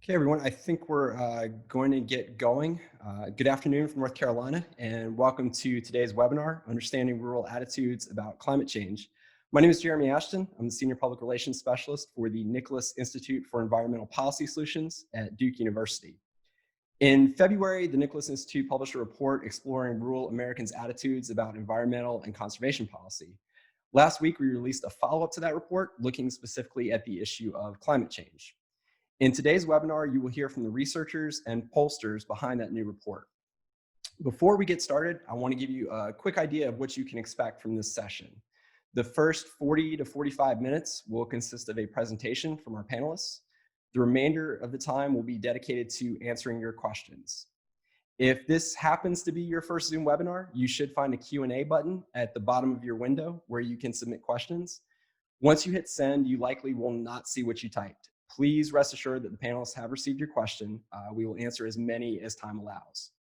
Okay, everyone, I think we're going to get going. Good afternoon from North Carolina, and welcome to today's webinar, Understanding Rural Attitudes About Climate Change. My name is Jeremy Ashton. I'm the Senior Public Relations Specialist for the Nicholas Institute for Environmental Policy Solutions at Duke University. In February, the Nicholas Institute published a report exploring rural Americans' attitudes about environmental and conservation policy. Last week, we released a follow-up to that report, looking specifically at the issue of climate change. In today's webinar, you will hear from the researchers and pollsters behind that new report. Before we get started, I want to give you a quick idea of what you can expect from this session. The first 40 to 45 minutes will consist of a presentation from our panelists. The remainder of the time will be dedicated to answering your questions. If this happens to be your first Zoom webinar, you should find a Q&A button at the bottom of your window where you can submit questions. Once you hit send, you likely will not see what you typed. Please rest assured that the panelists have received your question. We will answer as many as time allows.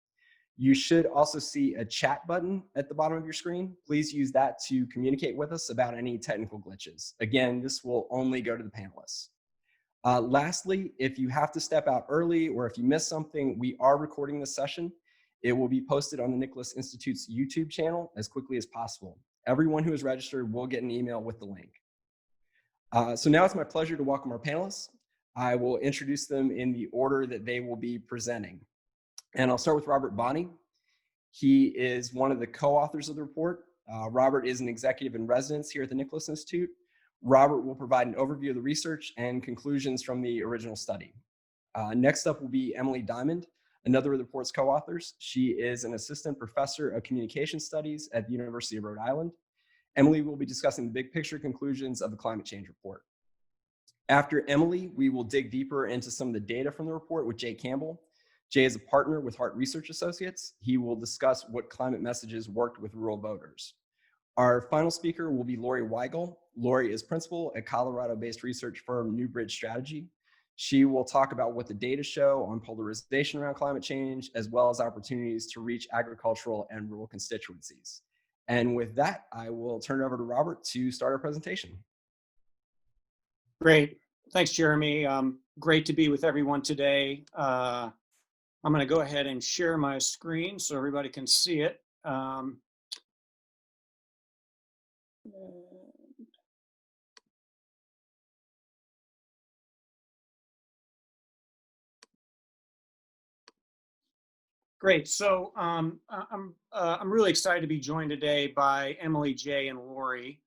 You should also see a chat button at the bottom of your screen. Please use that to communicate with us about any technical glitches. Again, this will only go to the panelists. Lastly, if you have to step out early or if you miss something, we are recording this session. It will be posted on the Nicholas Institute's YouTube channel as quickly as possible. Everyone who is registered will get an email with the link. So now it's my pleasure to welcome our panelists. I will introduce them in the order that they will be presenting. And I'll start with Robert Bonney. He is one of the co-authors of the report. Robert is an executive in residence here at the Nicholas Institute. Robert will provide an overview of the research and conclusions from the original study. Next up will be Emily Diamond, another of the report's co-authors. She is an assistant professor of communication studies at the University of Rhode Island. Emily will be discussing the big picture conclusions of the climate change report. After Emily, we will dig deeper into some of the data from the report with Jay Campbell. Jay is a partner with Hart Research Associates. He will discuss what climate messages worked with rural voters. Our final speaker will be Lori Weigel. Lori is principal at Colorado-based research firm Newbridge Strategy. She will talk about what the data show on polarization around climate change, as well as opportunities to reach agricultural and rural constituencies. And with that, I will turn it over to Robert to start our presentation. Great. Thanks, Jeremy. Great to be with everyone today. I'm going to go ahead and share my screen so everybody can see it. Great. So I'm really excited to be joined today by Emily, Jay, and Lori.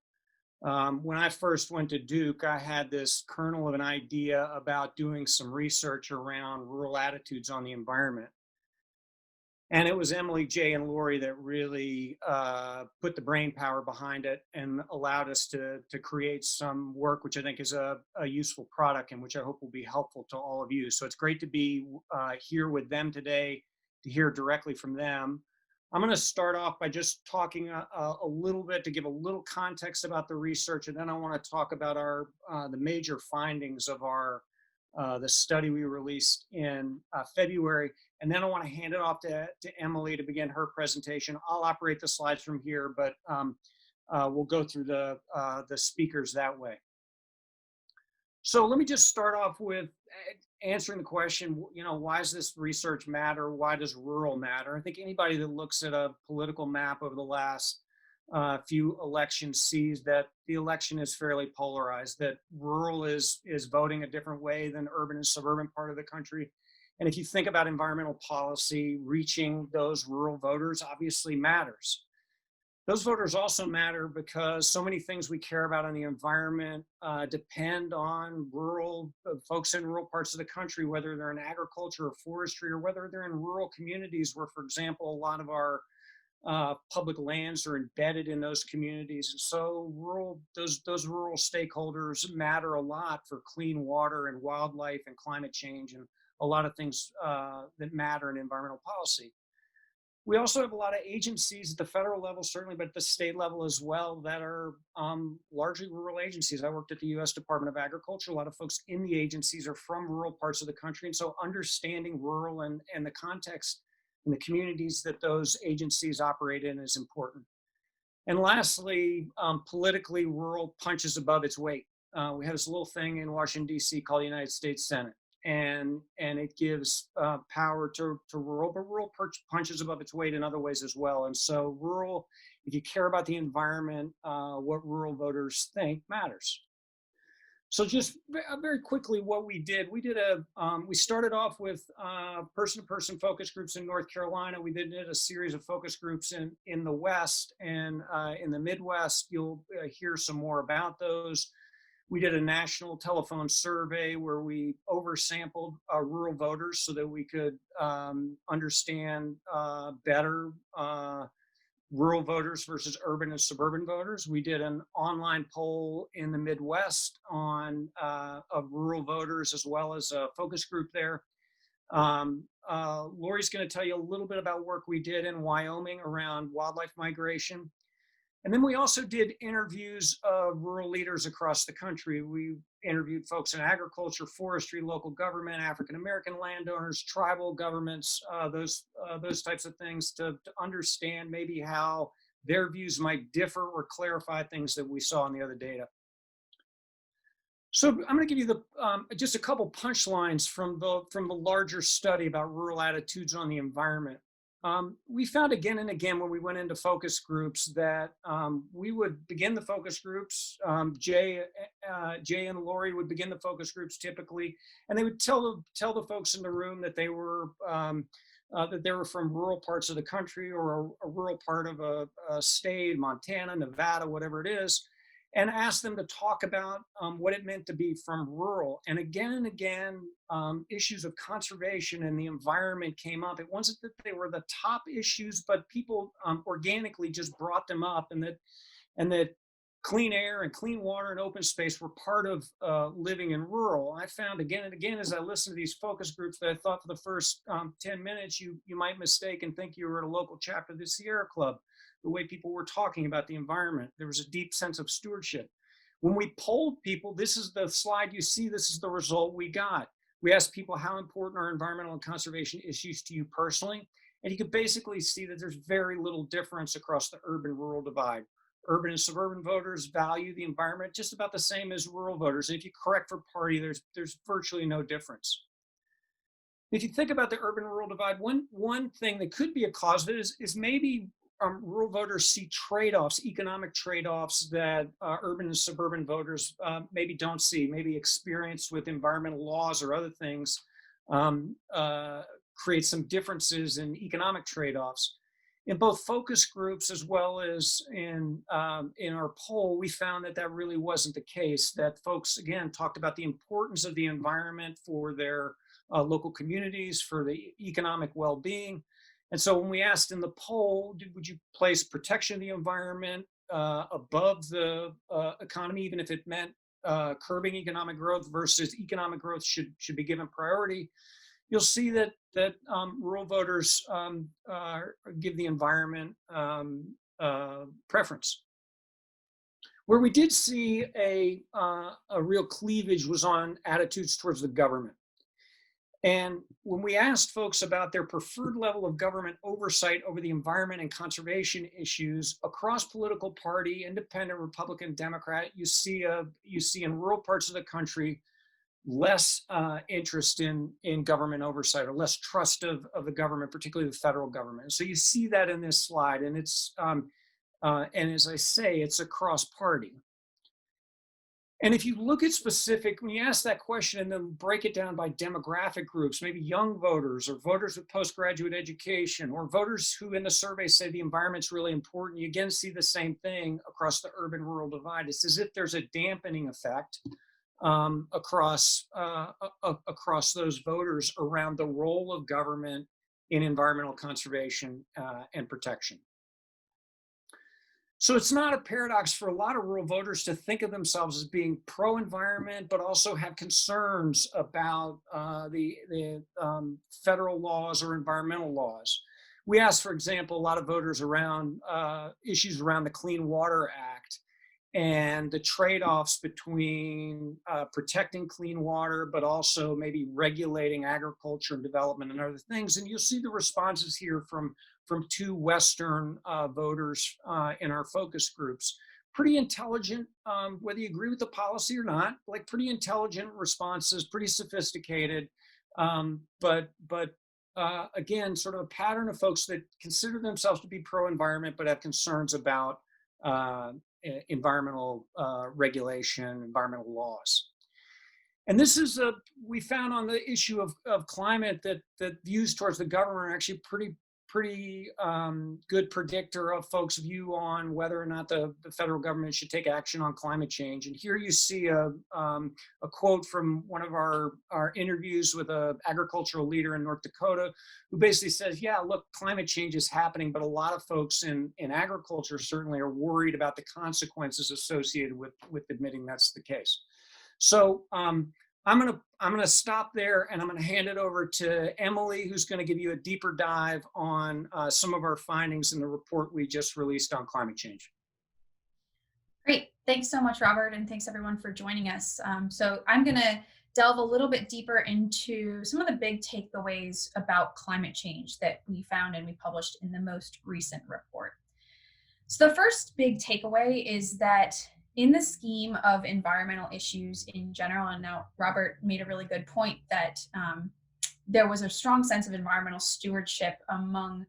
When I first went to Duke, I had this kernel of an idea about doing some research around rural attitudes on the environment. And it was Emily, Jay, and Lori that really put the brain power behind it and allowed us to create some work, which I think is a useful product and which I hope will be helpful to all of you. So it's great to be here with them today, to hear directly from them. I'm going to start off by just talking a little bit to give a little context about the research, and then I want to talk about the major findings of the study we released in February, and then I want to hand it off to Emily to begin her presentation. I'll operate the slides from here, but we'll go through the speakers that way. So let me just start off with answering the question, why does this research matter? Why does rural matter? I think anybody that looks at a political map over the last few elections sees that the election is fairly polarized, that rural is voting a different way than urban and suburban part of the country. And if you think about environmental policy, reaching those rural voters obviously matters. Those voters also matter because so many things we care about on the environment depend on folks in rural parts of the country, whether they're in agriculture or forestry, or whether they're in rural communities where, for example, a lot of our public lands are embedded in those communities. So those rural stakeholders matter a lot for clean water and wildlife and climate change and a lot of things that matter in environmental policy. We also have a lot of agencies at the federal level, certainly, but at the state level as well, that are largely rural agencies. I worked at the U.S. Department of Agriculture. A lot of folks in the agencies are from rural parts of the country. And so understanding rural and the context and the communities that those agencies operate in is important. And lastly, politically, rural punches above its weight. We have this little thing in Washington, D.C. called the United States Senate. and it gives power to rural, but rural punches above its weight in other ways as well. And so rural, if you care about the environment, what rural voters think matters. So just very quickly, what we did, we started off with person-to-person focus groups in North Carolina. We did a series of focus groups in the West and in the Midwest. You'll hear some more about those. We did a national telephone survey where we oversampled rural voters so that we could understand better rural voters versus urban and suburban voters. We did an online poll in the Midwest on of rural voters as well as a focus group there. Lori's going to tell you a little bit about work we did in Wyoming around wildlife migration. And then we also did interviews of rural leaders across the country. We interviewed folks in agriculture, forestry, local government, African-American landowners, tribal governments, those types of things to understand maybe how their views might differ or clarify things that we saw in the other data. So I'm going to give you just a couple punchlines from the larger study about rural attitudes on the environment. We found again and again when we went into focus groups that we would begin the focus groups. Jay and Lori would begin the focus groups typically, and they would tell the folks in the room that they were from rural parts of the country or a rural part of a state, Montana, Nevada, whatever it is, and ask them to talk about what it meant to be from rural. And again, issues of conservation and the environment came up. It wasn't that they were the top issues, but people organically just brought them up, and that clean air and clean water and open space were part of living in rural. I found again and again as I listened to these focus groups that I thought for the first 10 minutes, you might mistake and think you were at a local chapter of the Sierra Club. The way people were talking about the environment, there was a deep sense of stewardship. When we polled people, this is the slide you see, this is the result we got. We asked people how important are environmental and conservation issues to you personally, and you could basically see that there's very little difference across the urban-rural divide. Urban and suburban voters value the environment just about the same as rural voters. And if you correct for party, there's virtually no difference. If you think about the urban-rural divide, one thing that could be a cause of it is maybe rural voters see trade-offs, economic trade-offs that urban and suburban voters maybe don't see, maybe experience with environmental laws or other things create some differences in economic trade-offs. In both focus groups as well as in our poll, we found that really wasn't the case, that folks, again, talked about the importance of the environment for their local communities, for the economic well-being. And so when we asked in the poll, would you place protection of the environment above the economy, even if it meant curbing economic growth versus economic growth should be given priority, you'll see that rural voters give the environment preference. Where we did see a real cleavage was on attitudes towards the government. And when we asked folks about their preferred level of government oversight over the environment and conservation issues across political party, independent, Republican, Democrat, you see in rural parts of the country less interest in government oversight or less trust of the government, particularly the federal government. So you see that in this slide, and it's and as I say, it's across party. And if you look at specific, when you ask that question and then break it down by demographic groups, maybe young voters or voters with postgraduate education or voters who in the survey say the environment's really important, you again see the same thing across the urban-rural divide. It's as if there's a dampening effect across those voters around the role of government in environmental conservation and protection. So it's not a paradox for a lot of rural voters to think of themselves as being pro-environment, but also have concerns about the federal laws or environmental laws. We asked, for example, a lot of voters around issues around the Clean Water Act and the trade-offs between protecting clean water, but also maybe regulating agriculture and development and other things. And you'll see the responses here from two Western voters in our focus groups. pretty intelligent, whether you agree with the policy or not, like pretty intelligent responses, pretty sophisticated. But again, sort of a pattern of folks that consider themselves to be pro-environment, but have concerns about environmental regulation, environmental laws. And this is we found on the issue of climate that views towards the government are actually pretty good predictor of folks' view on whether or not the federal government should take action on climate change. And here you see a quote from one of our interviews with an agricultural leader in North Dakota, who basically says, yeah, look, climate change is happening, but a lot of folks in agriculture certainly are worried about the consequences associated with admitting that's the case. So I'm gonna stop there, and I'm gonna hand it over to Emily, who's gonna give you a deeper dive on some of our findings in the report we just released on climate change. Great. Thanks so much, Robert, and thanks everyone for joining us. So I'm gonna delve a little bit deeper into some of the big takeaways about climate change that we found and we published in the most recent report. So the first big takeaway is that in the scheme of environmental issues in general, and now Robert made a really good point that there was a strong sense of environmental stewardship among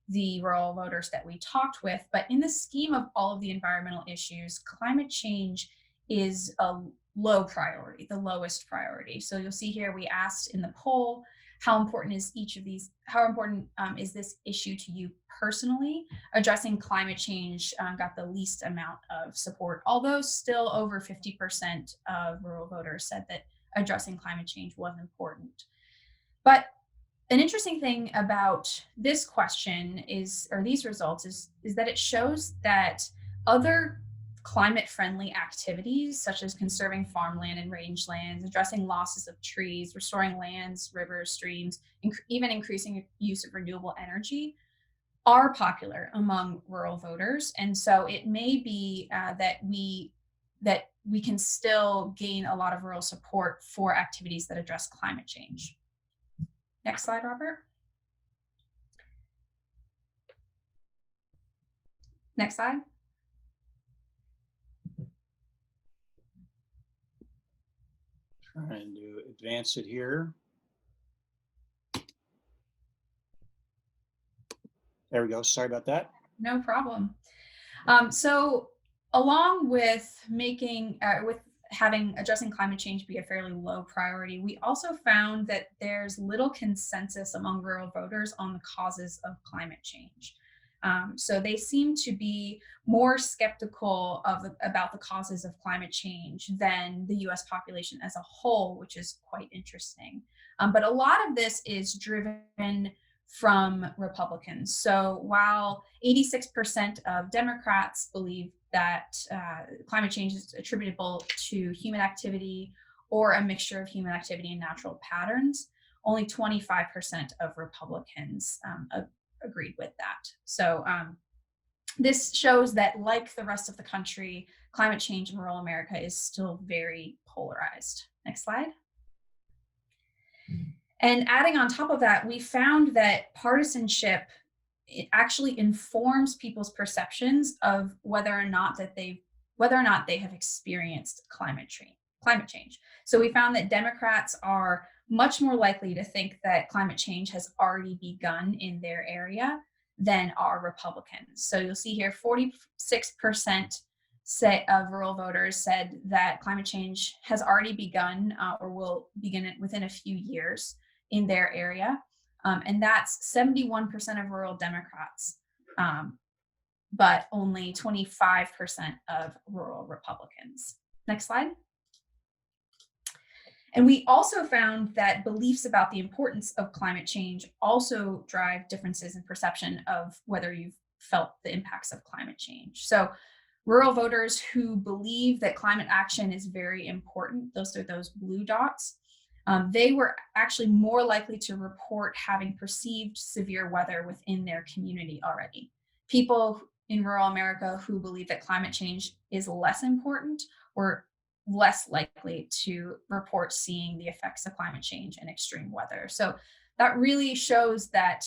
the rural voters that we talked with, but in the scheme of all of the environmental issues, climate change is a low priority, the lowest priority. So you'll see here we asked in the poll, how important is each of these, how important is this issue to you personally? Addressing climate change got the least amount of support, although still over 50% of rural voters said that addressing climate change was important. But an interesting thing about this question is, or these results is that it shows that other climate-friendly activities, such as conserving farmland and rangelands, addressing losses of trees, restoring lands, rivers, streams, even increasing use of renewable energy, are popular among rural voters. And so it may be that we can still gain a lot of rural support for activities that address climate change. Next slide, Robert. Next slide. Trying to advance it here. There we go. Sorry about that. No problem. So along with addressing climate change be a fairly low priority, we also found that there's little consensus among rural voters on the causes of climate change. So they seem to be more skeptical about the causes of climate change than the US population as a whole, which is quite interesting. But a lot of this is driven from Republicans. So while 86% of Democrats believe that climate change is attributable to human activity or a mixture of human activity and natural patterns, only 25% of Republicans agreed with that. So this shows that, like the rest of the country, climate change in rural America is still very polarized. Next slide. And adding on top of that, we found that partisanship, it actually informs people's perceptions of whether or not they have experienced climate change. So we found that Democrats are much more likely to think that climate change has already begun in their area than are Republicans. So you'll see here 46% of rural voters said that climate change has already begun or will begin it within a few years in their area. And that's 71% of rural Democrats, but only 25% of rural Republicans. Next slide. And we also found that beliefs about the importance of climate change also drive differences in perception of whether you've felt the impacts of climate change. So rural voters who believe that climate action is very important, those are those blue dots, they were actually more likely to report having perceived severe weather within their community already. People in rural America who believe that climate change is less important were less likely to report seeing the effects of climate change and extreme weather. So that really shows that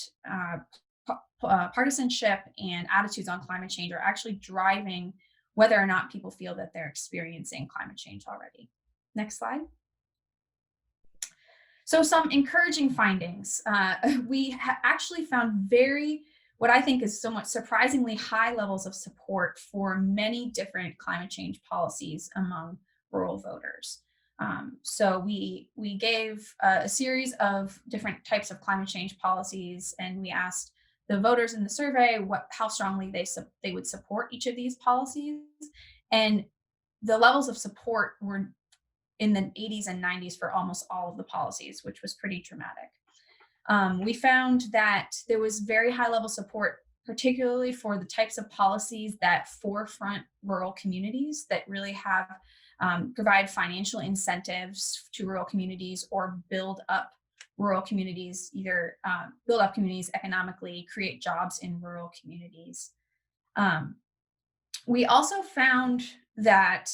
partisanship and attitudes on climate change are actually driving whether or not people feel that they're experiencing climate change already. Next slide. So some encouraging findings. We actually found what I think is somewhat surprisingly high levels of support for many different climate change policies among rural voters. So we gave a series of different types of climate change policies, and we asked the voters in the survey how strongly they would support each of these policies. And the levels of support were in the 80s and 90s for almost all of the policies, which was pretty dramatic. We found that there was very high level support, particularly for the types of policies that forefront rural communities, that really have provide financial incentives to rural communities or build up rural communities, either build up communities economically, create jobs in rural communities. We also found that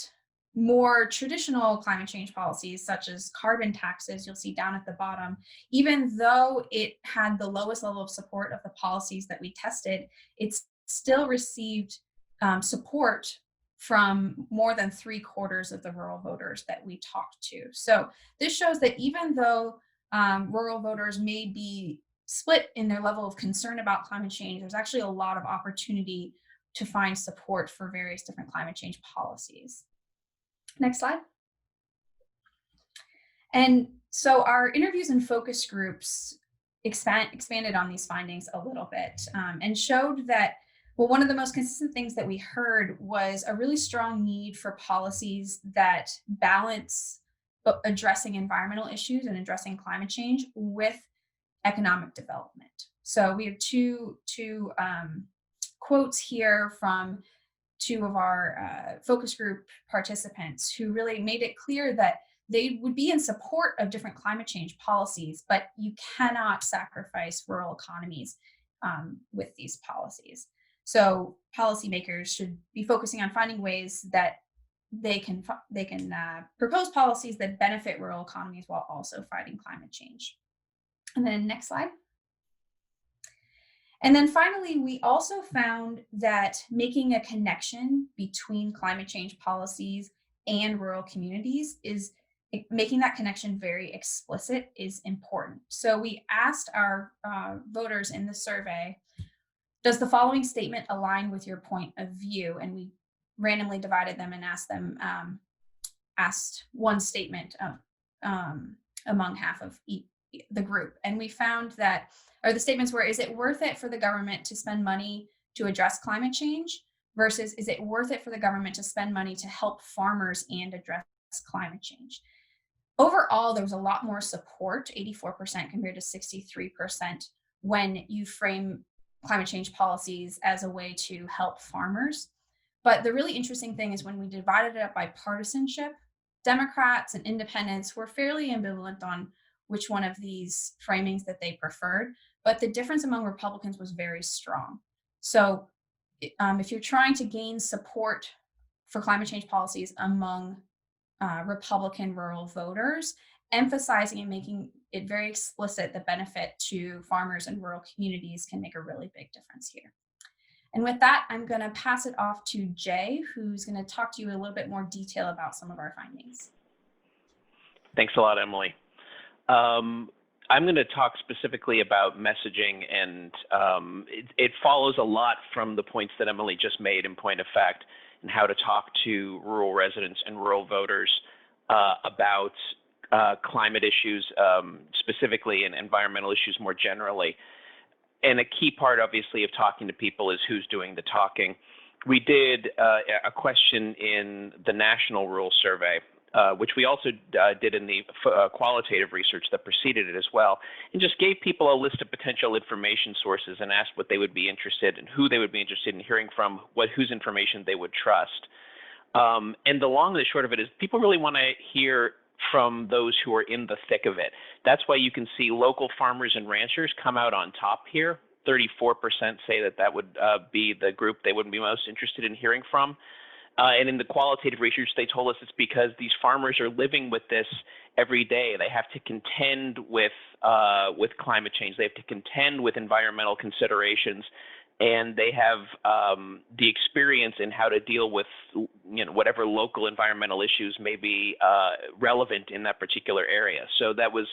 more traditional climate change policies, such as carbon taxes, you'll see down at the bottom, even though it had the lowest level of support of the policies that we tested, it still received support from more than 3/4 of the rural voters that we talked to. So this shows that even though rural voters may be split in their level of concern about climate change, there's actually a lot of opportunity to find support for various different climate change policies. Next slide. And so our interviews and focus groups expanded on these findings a little bit and showed that, well, one of the most consistent things that we heard was a really strong need for policies that balance addressing environmental issues and addressing climate change with economic development. So we have two quotes here from two of our focus group participants who really made it clear that they would be in support of different climate change policies, but you cannot sacrifice rural economies with these policies. So policymakers should be focusing on finding ways that they can propose policies that benefit rural economies while also fighting climate change. And then next slide. And then finally, we also found that making a connection between climate change policies and rural communities making that connection very explicit is important. So we asked our voters in the survey, does the following statement align with your point of view? And we randomly divided them and asked one statement among half of the group. And we found that, or the statements were, is it worth it for the government to spend money to address climate change versus is it worth it for the government to spend money to help farmers and address climate change? Overall, there was a lot more support, 84% compared to 63%, when you frame climate change policies as a way to help farmers. But the really interesting thing is when we divided it up by partisanship, Democrats and independents were fairly ambivalent on which one of these framings that they preferred, but the difference among Republicans was very strong. So if you're trying to gain support for climate change policies among Republican rural voters, emphasizing and making it very explicit the benefit to farmers and rural communities can make a really big difference here. And with that, I'm going to pass it off to Jay, who's going to talk to you in a little bit more detail about some of our findings. Thanks a lot, Emily. I'm going to talk specifically about messaging, and it follows a lot from the points that Emily just made in point of fact, and how to talk to rural residents and rural voters about climate issues specifically and environmental issues more generally. And a key part, obviously, of talking to people is who's doing the talking. We did a question in the National Rural Survey, which we also did in the qualitative research that preceded it as well, and just gave people a list of potential information sources and asked what they would be interested in, who they would be interested in hearing from, whose information they would trust. And the long and the short of it is people really want to hear from those who are in the thick of it. That's why you can see local farmers and ranchers come out on top here. 34% say that would be the group they would be most interested in hearing from. And in the qualitative research, they told us it's because these farmers are living with this every day. They have to contend with climate change. They have to contend with environmental considerations. and they have the experience in how to deal with whatever local environmental issues may be relevant in that particular area. So that was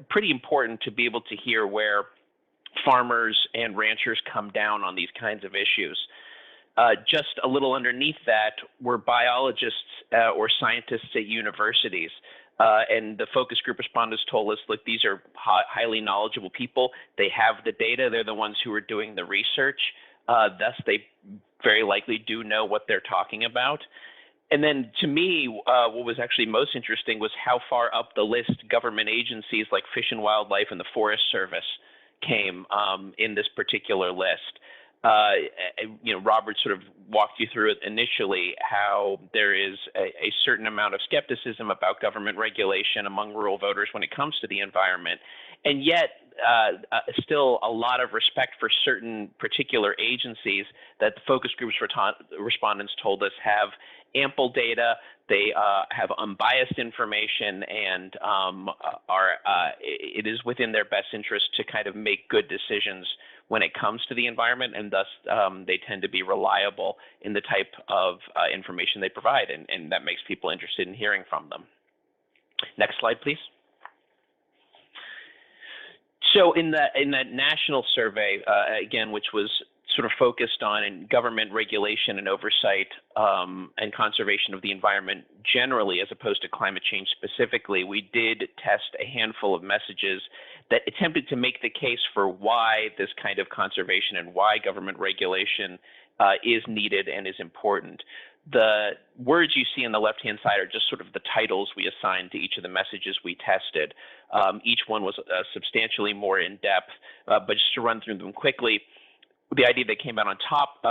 pretty important to be able to hear where farmers and ranchers come down on these kinds of issues. Just a little underneath that were biologists or scientists at universities. And the focus group respondents told us, look, these are highly knowledgeable people. They have the data. They're the ones who are doing the research. Thus, they very likely do know what they're talking about. And then to me, what was actually most interesting was how far up the list government agencies like Fish and Wildlife and the Forest Service came in this particular list. Robert sort of walked you through it initially, how there is a certain amount of skepticism about government regulation among rural voters when it comes to the environment, and yet still a lot of respect for certain particular agencies that the focus groups respondents told us have ample data, they have unbiased information, and it is within their best interest to kind of make good decisions when it comes to the environment, and thus they tend to be reliable in the type of information they provide, and that makes people interested in hearing from them. Next slide, please. So in that national survey, again, which was sort of focused on government regulation and oversight and conservation of the environment generally, as opposed to climate change specifically, we did test a handful of messages that attempted to make the case for why this kind of conservation and why government regulation is needed and is important. The words you see on the left-hand side are just sort of the titles we assigned to each of the messages we tested. Each one was substantially more in-depth, but just to run through them quickly, the idea that came out on top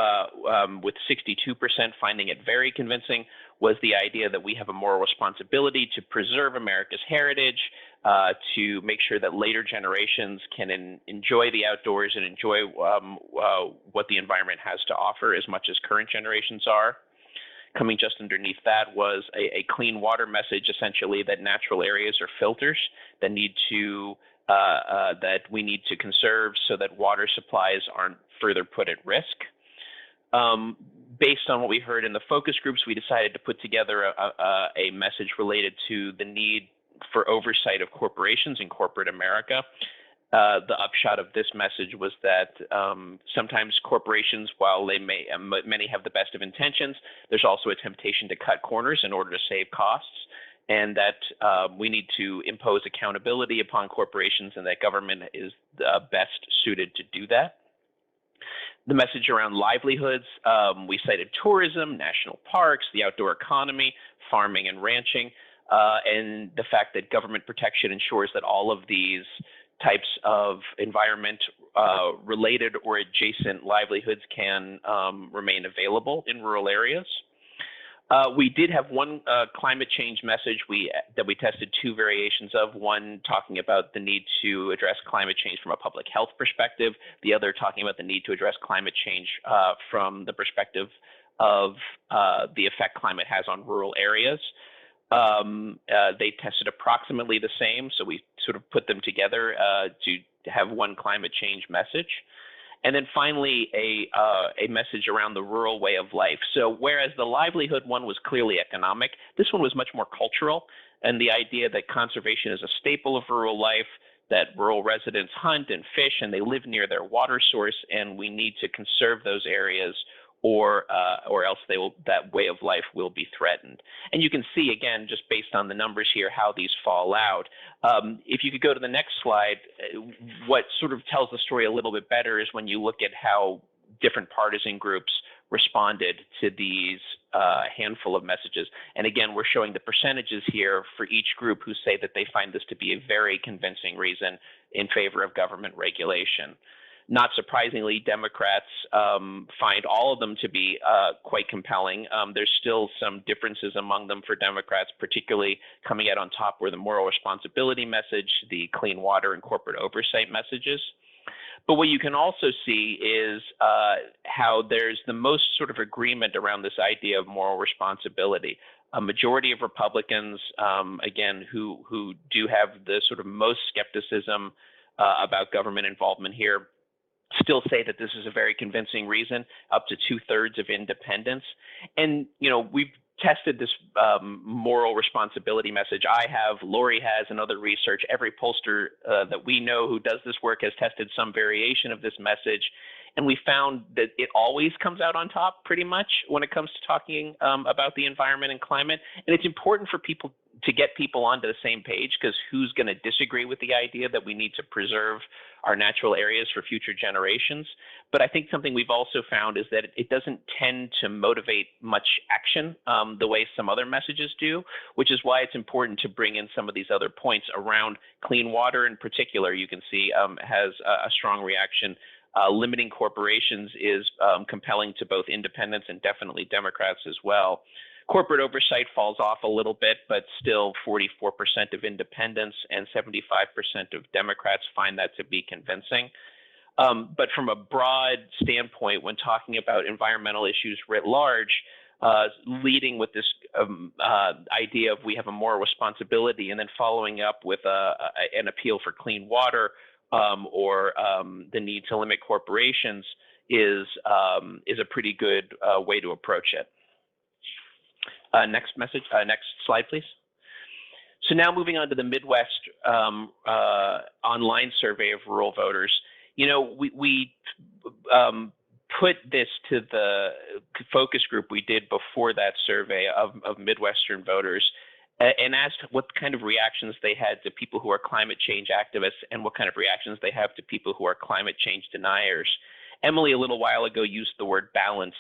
with 62% finding it very convincing was the idea that we have a moral responsibility to preserve America's heritage, to make sure that later generations can enjoy the outdoors and enjoy what the environment has to offer as much as current generations are. Coming just underneath that was a clean water message, essentially that natural areas are filters that that we need to conserve so that water supplies aren't further put at risk. Based on what we heard in the focus groups, we decided to put together a message related to the need for oversight of corporations in corporate America. The upshot of this message was that sometimes corporations, while many have the best of intentions, there's also a temptation to cut corners in order to save costs, and that we need to impose accountability upon corporations, and that government is best suited to do that. The message around livelihoods, we cited tourism, national parks, the outdoor economy, farming and ranching, and the fact that government protection ensures that all of these types of environment related or adjacent livelihoods can remain available in rural areas. We did have one climate change message that we tested two variations of, one talking about the need to address climate change from a public health perspective, the other talking about the need to address climate change from the perspective of the effect climate has on rural areas. They tested approximately the same, so we sort of put them together to have one climate change message. And then finally, a message around the rural way of life. So whereas the livelihood one was clearly economic, this one was much more cultural, and the idea that conservation is a staple of rural life, that rural residents hunt and fish and they live near their water source, and we need to conserve those areas or else that way of life will be threatened. And you can see, again, just based on the numbers here, how these fall out. If you could go to the next slide, what sort of tells the story a little bit better is when you look at how different partisan groups responded to these handful of messages. And again, we're showing the percentages here for each group who say that they find this to be a very convincing reason in favor of government regulation. Not surprisingly, Democrats find all of them to be quite compelling. There's still some differences among them for Democrats, particularly coming out on top were the moral responsibility message, the clean water and corporate oversight messages. But what you can also see is how there's the most sort of agreement around this idea of moral responsibility. A majority of Republicans, again, who do have the sort of most skepticism about government involvement here, still say that this is a very convincing reason, up to 2/3 of independents. And, we've tested this moral responsibility message. I have, Lori has, and other research. Every pollster that we know who does this work has tested some variation of this message. And we found that it always comes out on top pretty much when it comes to talking about the environment and climate. And it's important for people to get people onto the same page, because who's going to disagree with the idea that we need to preserve our natural areas for future generations? But I think something we've also found is that it doesn't tend to motivate much action the way some other messages do, which is why it's important to bring in some of these other points around clean water in particular. You can see has a strong reaction. Limiting corporations is compelling to both independents and definitely Democrats as well. Corporate oversight falls off a little bit, but still 44% of independents and 75% of Democrats find that to be convincing. But from a broad standpoint, when talking about environmental issues writ large, leading with this idea of we have a moral responsibility, and then following up with an appeal for clean water or the need to limit corporations is a pretty good way to approach it. Next slide, please. So now moving on to the Midwest online survey of rural voters. We put this to the focus group we did before that survey of Midwestern voters and asked what kind of reactions they had to people who are climate change activists and what kind of reactions they have to people who are climate change deniers. Emily, a little while ago, used the word balance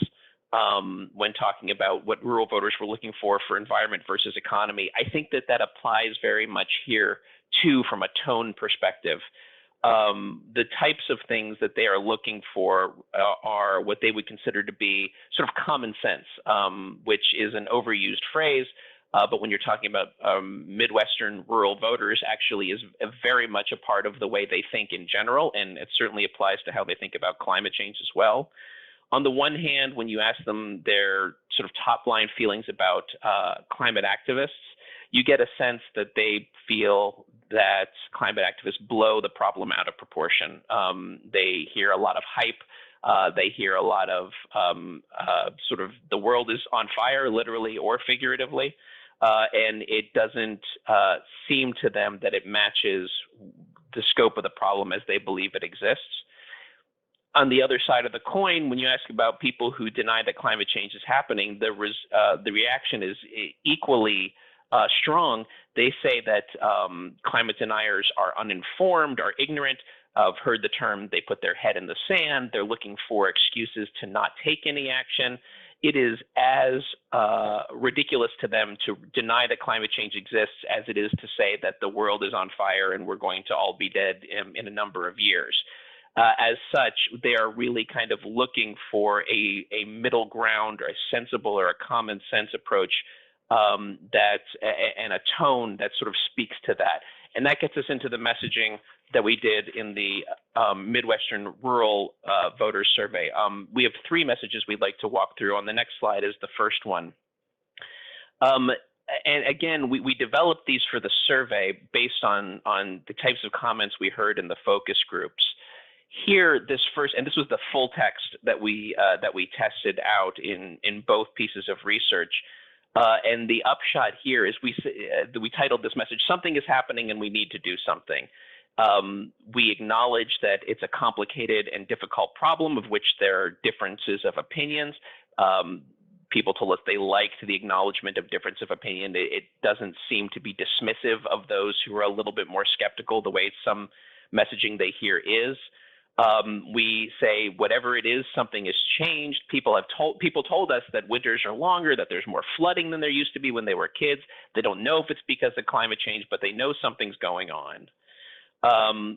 when talking about what rural voters were looking for environment versus economy. I think that applies very much here too, from a tone perspective. The types of things that they are looking for are what they would consider to be sort of common sense, which is an overused phrase. But when you're talking about Midwestern rural voters, actually is very much a part of the way they think in general, and it certainly applies to how they think about climate change as well. On the one hand, when you ask them their sort of top line feelings about climate activists, you get a sense that they feel that climate activists blow the problem out of proportion. They hear a lot of hype. They hear a lot of sort of the world is on fire, literally or figuratively. And it doesn't seem to them that it matches the scope of the problem as they believe it exists. On the other side of the coin, when you ask about people who deny that climate change is happening, the reaction is equally strong. They say that climate deniers are uninformed, are ignorant. I've heard the term, they put their head in the sand. They're looking for excuses to not take any action. It is as ridiculous to them to deny that climate change exists as it is to say that the world is on fire and we're going to all be dead in a number of years. As such, they are really kind of looking for a middle ground or a sensible or a common sense approach and a tone that sort of speaks to that. And that gets us into the messaging that we did in the Midwestern rural voters survey. We have 3 messages we'd like to walk through. On the next slide is the first one. And again, we developed these for the survey based on the types of comments we heard in the focus groups. Here, this was the full text that we tested out in both pieces of research. And the upshot here is we titled this message, "Something is happening and we need to do something." We acknowledge that it's a complicated and difficult problem of which there are differences of opinions. People told us they liked the acknowledgement of difference of opinion. It doesn't seem to be dismissive of those who are a little bit more skeptical, the way some messaging they hear is. We say whatever it is, something has changed. People told us that winters are longer, that there's more flooding than there used to be when they were kids. They don't know if it's because of climate change, but they know something's going on.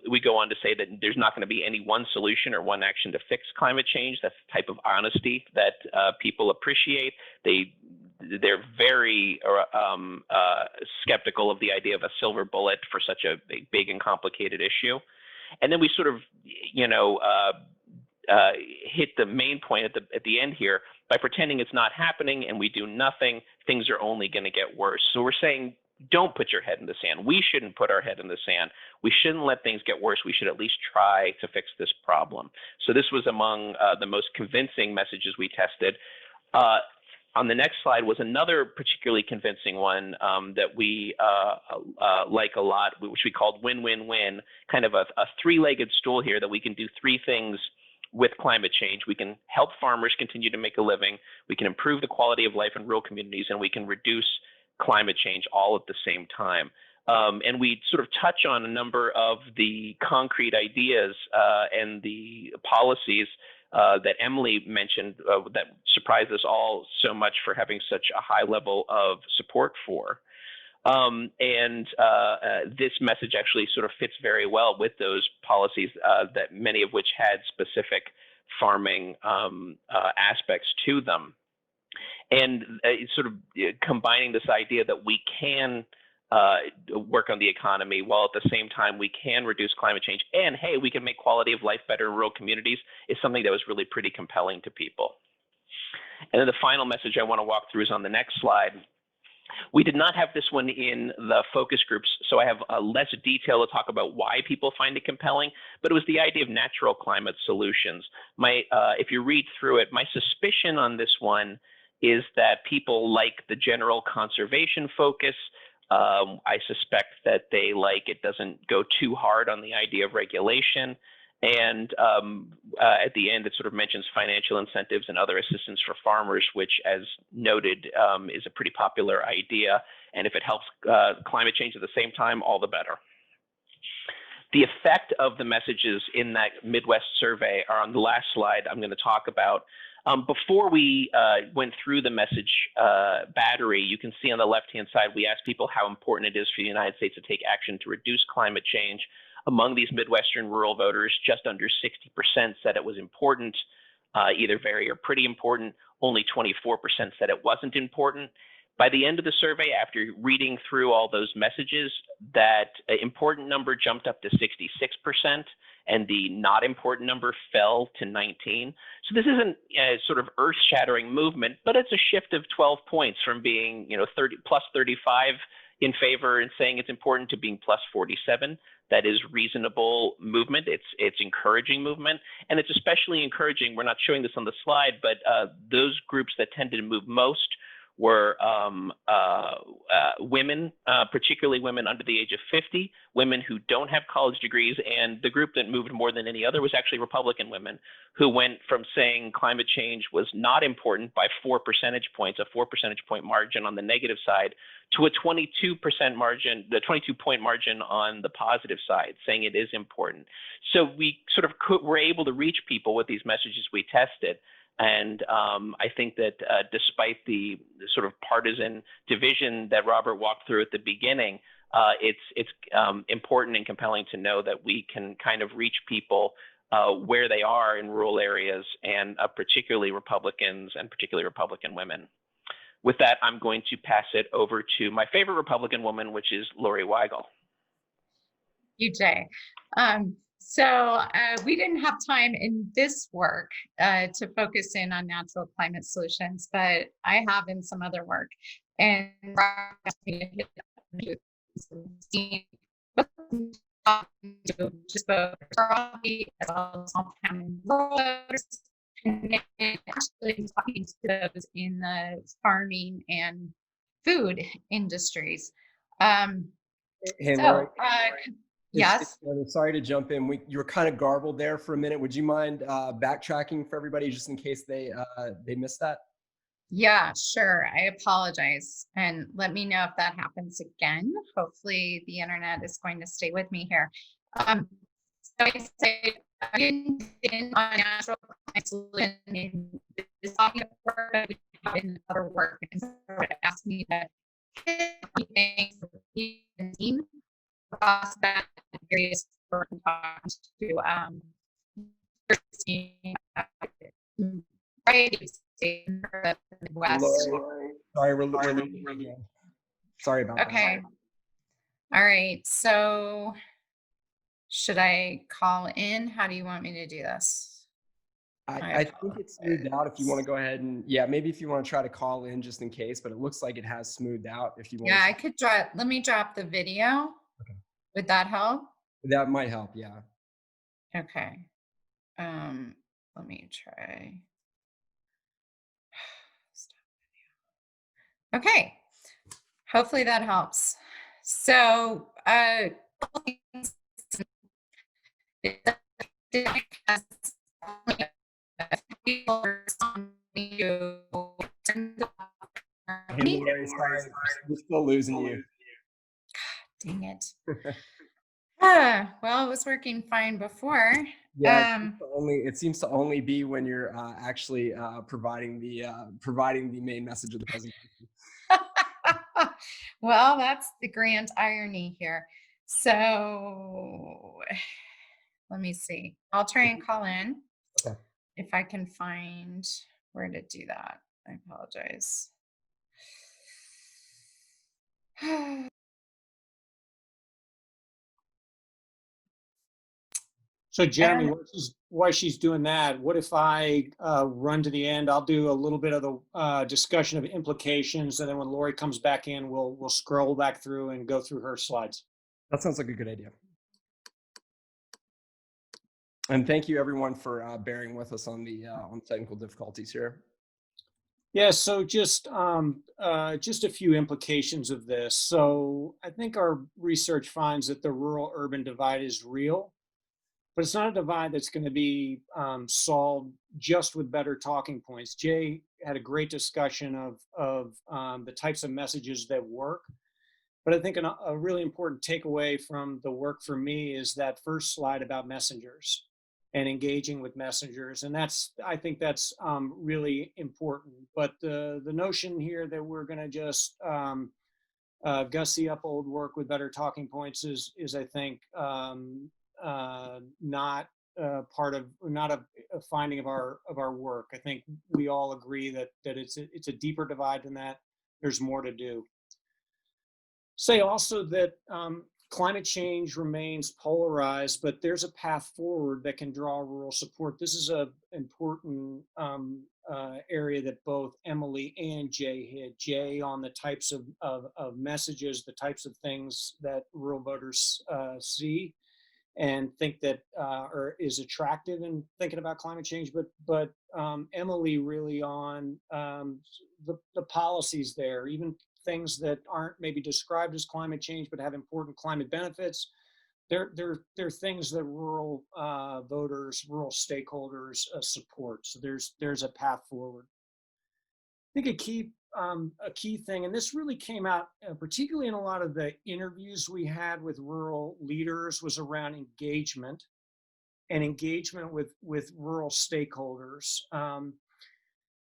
We go on to say that there's not going to be any one solution or one action to fix climate change. That's the type of honesty that people appreciate. They're very skeptical of the idea of a silver bullet for such a big and complicated issue. And then we sort of, hit the main point at the end here by pretending it's not happening and we do nothing. Things are only going to get worse. So we're saying, don't put your head in the sand. We shouldn't put our head in the sand. We shouldn't let things get worse. We should at least try to fix this problem. So this was among the most convincing messages we tested. On the next slide was another particularly convincing one that we like a lot, which we called win-win-win, kind of a three-legged stool here that we can do three things with climate change. We can help farmers continue to make a living, we can improve the quality of life in rural communities, and we can reduce climate change all at the same time. And we sort of touch on a number of the concrete ideas and the policies that Emily mentioned that surprised us all so much for having such a high level of support for. This message actually sort of fits very well with those policies that many of which had specific farming aspects to them. And sort of combining this idea that we can work on the economy while at the same time we can reduce climate change, and hey, we can make quality of life better in rural communities, is something that was really pretty compelling to people. And then the final message I want to walk through is on the next slide. We did not have this one in the focus groups, so I have less detail to talk about why people find it compelling, but it was the idea of natural climate solutions. If you read through it, my suspicion on this one is that people like the general conservation focus. I suspect that they like it doesn't go too hard on the idea of regulation. And at the end, it sort of mentions financial incentives and other assistance for farmers, which, as noted, is a pretty popular idea. And if it helps climate change at the same time, all the better. The effect of the messages in that Midwest survey are on the last slide I'm going to talk about. Before we went through the message battery, you can see on the left-hand side, we asked people how important it is for the United States to take action to reduce climate change. Among these Midwestern rural voters, just under 60% said it was important, either very or pretty important. Only 24% said it wasn't important. By the end of the survey, after reading through all those messages, that important number jumped up to 66%, and the not important number fell to 19. So this isn't a sort of earth-shattering movement, but it's a shift of 12 points from being, 30 plus 35 in favor and saying it's important to being plus 47. That is reasonable movement. It's encouraging movement, and it's especially encouraging. We're not showing this on the slide, but those groups that tended to move most were women, particularly women under the age of 50, women who don't have college degrees, and the group that moved more than any other was actually Republican women, who went from saying climate change was not important by 4 percentage points, a 4 percentage point margin on the negative side, to a 22% margin, the 22-point margin on the positive side, saying it is important. So we sort of were able to reach people with these messages we tested. And I think that despite the sort of partisan division that Robert walked through at the beginning, it's important and compelling to know that we can kind of reach people where they are in rural areas, and particularly Republicans and particularly Republican women. With that, I'm going to pass it over to my favorite Republican woman, which is Lori Weigel. You, Jay. So we didn't have time in this work to focus in on natural climate solutions, but I have in some other work. And just and actually talking to those in the farming and food industries. Hey, Lori. Yes. Sorry to jump in. You were kind of garbled there for a minute. Would you mind backtracking for everybody just in case they missed that? Yeah, sure. I apologize. And let me know if that happens again. Hopefully the internet is going to stay with me here. So I say I didn't on natural climate solution in this work, in other work, and so it asked me to things across that various work to Midwest. Sorry, we're losing again. Sorry about that. Okay. All right. So should I call in? How do you want me to do this? I think it's smoothed out if you want to go ahead and, yeah, maybe if you want to try to call in just in case, but it looks like it has smoothed out if you want Yeah, to. I could drop, let me drop the video. Okay. Would that help? That might help, yeah. Okay. Let me try. Stop video. Okay. Hopefully that helps. So, Hey, Lori, sorry, we're still losing you. dang it. Well, it was working fine before. Yeah, it seems to only be when you're actually providing the main message of the presentation. Well, that's the grand irony here. So let me see. I'll try and call in Okay. if I can find where to do that. I apologize. So Jeremy, And while she's doing that, what if I run to the end? I'll do a little bit of the discussion of implications, and then when Lori comes back in, we'll scroll back through and go through her slides. That sounds like a good idea. And thank you everyone for bearing with us on the technical difficulties here. Yeah, so just a few implications of this. So I think our research finds that the rural-urban divide is real, but it's not a divide that's going to be solved just with better talking points. Jay had a great discussion of the types of messages that work, but I think a really important takeaway from the work for me is that first slide about messengers and engaging with messengers, and I think that's really important. But the notion here that we're going to just gussy up old work with better talking points is I think not a finding of our work. I think we all agree that it's a deeper divide than that. There's more to do. Say also that climate change remains polarized, but there's a path forward that can draw rural support. This is an important area that both Emily and Jay hit. Jay on the types of messages, the types of things that rural voters see and think that or is attractive in thinking about climate change, but Emily really on the policies there, even things that aren't maybe described as climate change but have important climate benefits. They're things that rural voters, rural stakeholders support. So there's a path forward. I think a key thing, and this really came out particularly in a lot of the interviews we had with rural leaders, was around engagement and engagement with rural stakeholders.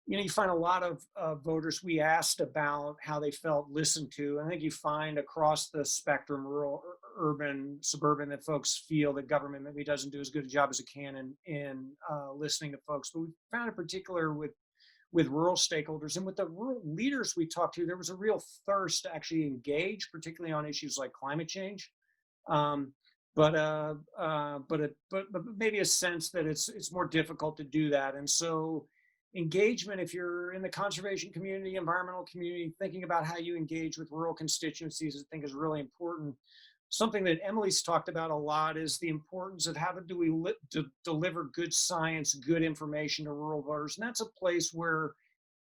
You find a lot of voters, we asked about how they felt listened to. And I think you find across the spectrum, rural, urban, suburban, that folks feel that government maybe doesn't do as good a job as it can in listening to folks. But we found in particular with rural stakeholders and with the rural leaders we talked to, there was a real thirst to actually engage, particularly on issues like climate change. But maybe a sense that it's more difficult to do that. And so engagement, if you're in the conservation community, environmental community, thinking about how you engage with rural constituencies, I think is really important. Something that Emily's talked about a lot is the importance of how do we deliver good science, good information to rural voters. And that's a place where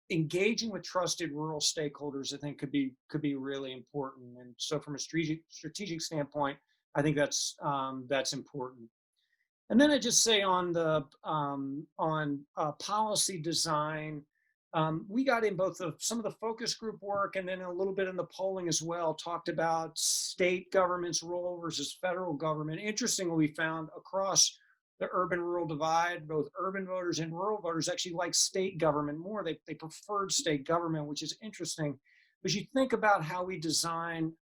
engaging with trusted rural stakeholders, I think, could be really important. And so from a strategic standpoint, I think that's important. And then I just say on the policy design, we got in both some of the focus group work and then a little bit in the polling as well, talked about state government's role versus federal government. Interestingly, we found across the urban-rural divide, both urban voters and rural voters actually like state government more. They preferred state government, which is interesting. But you think about how we design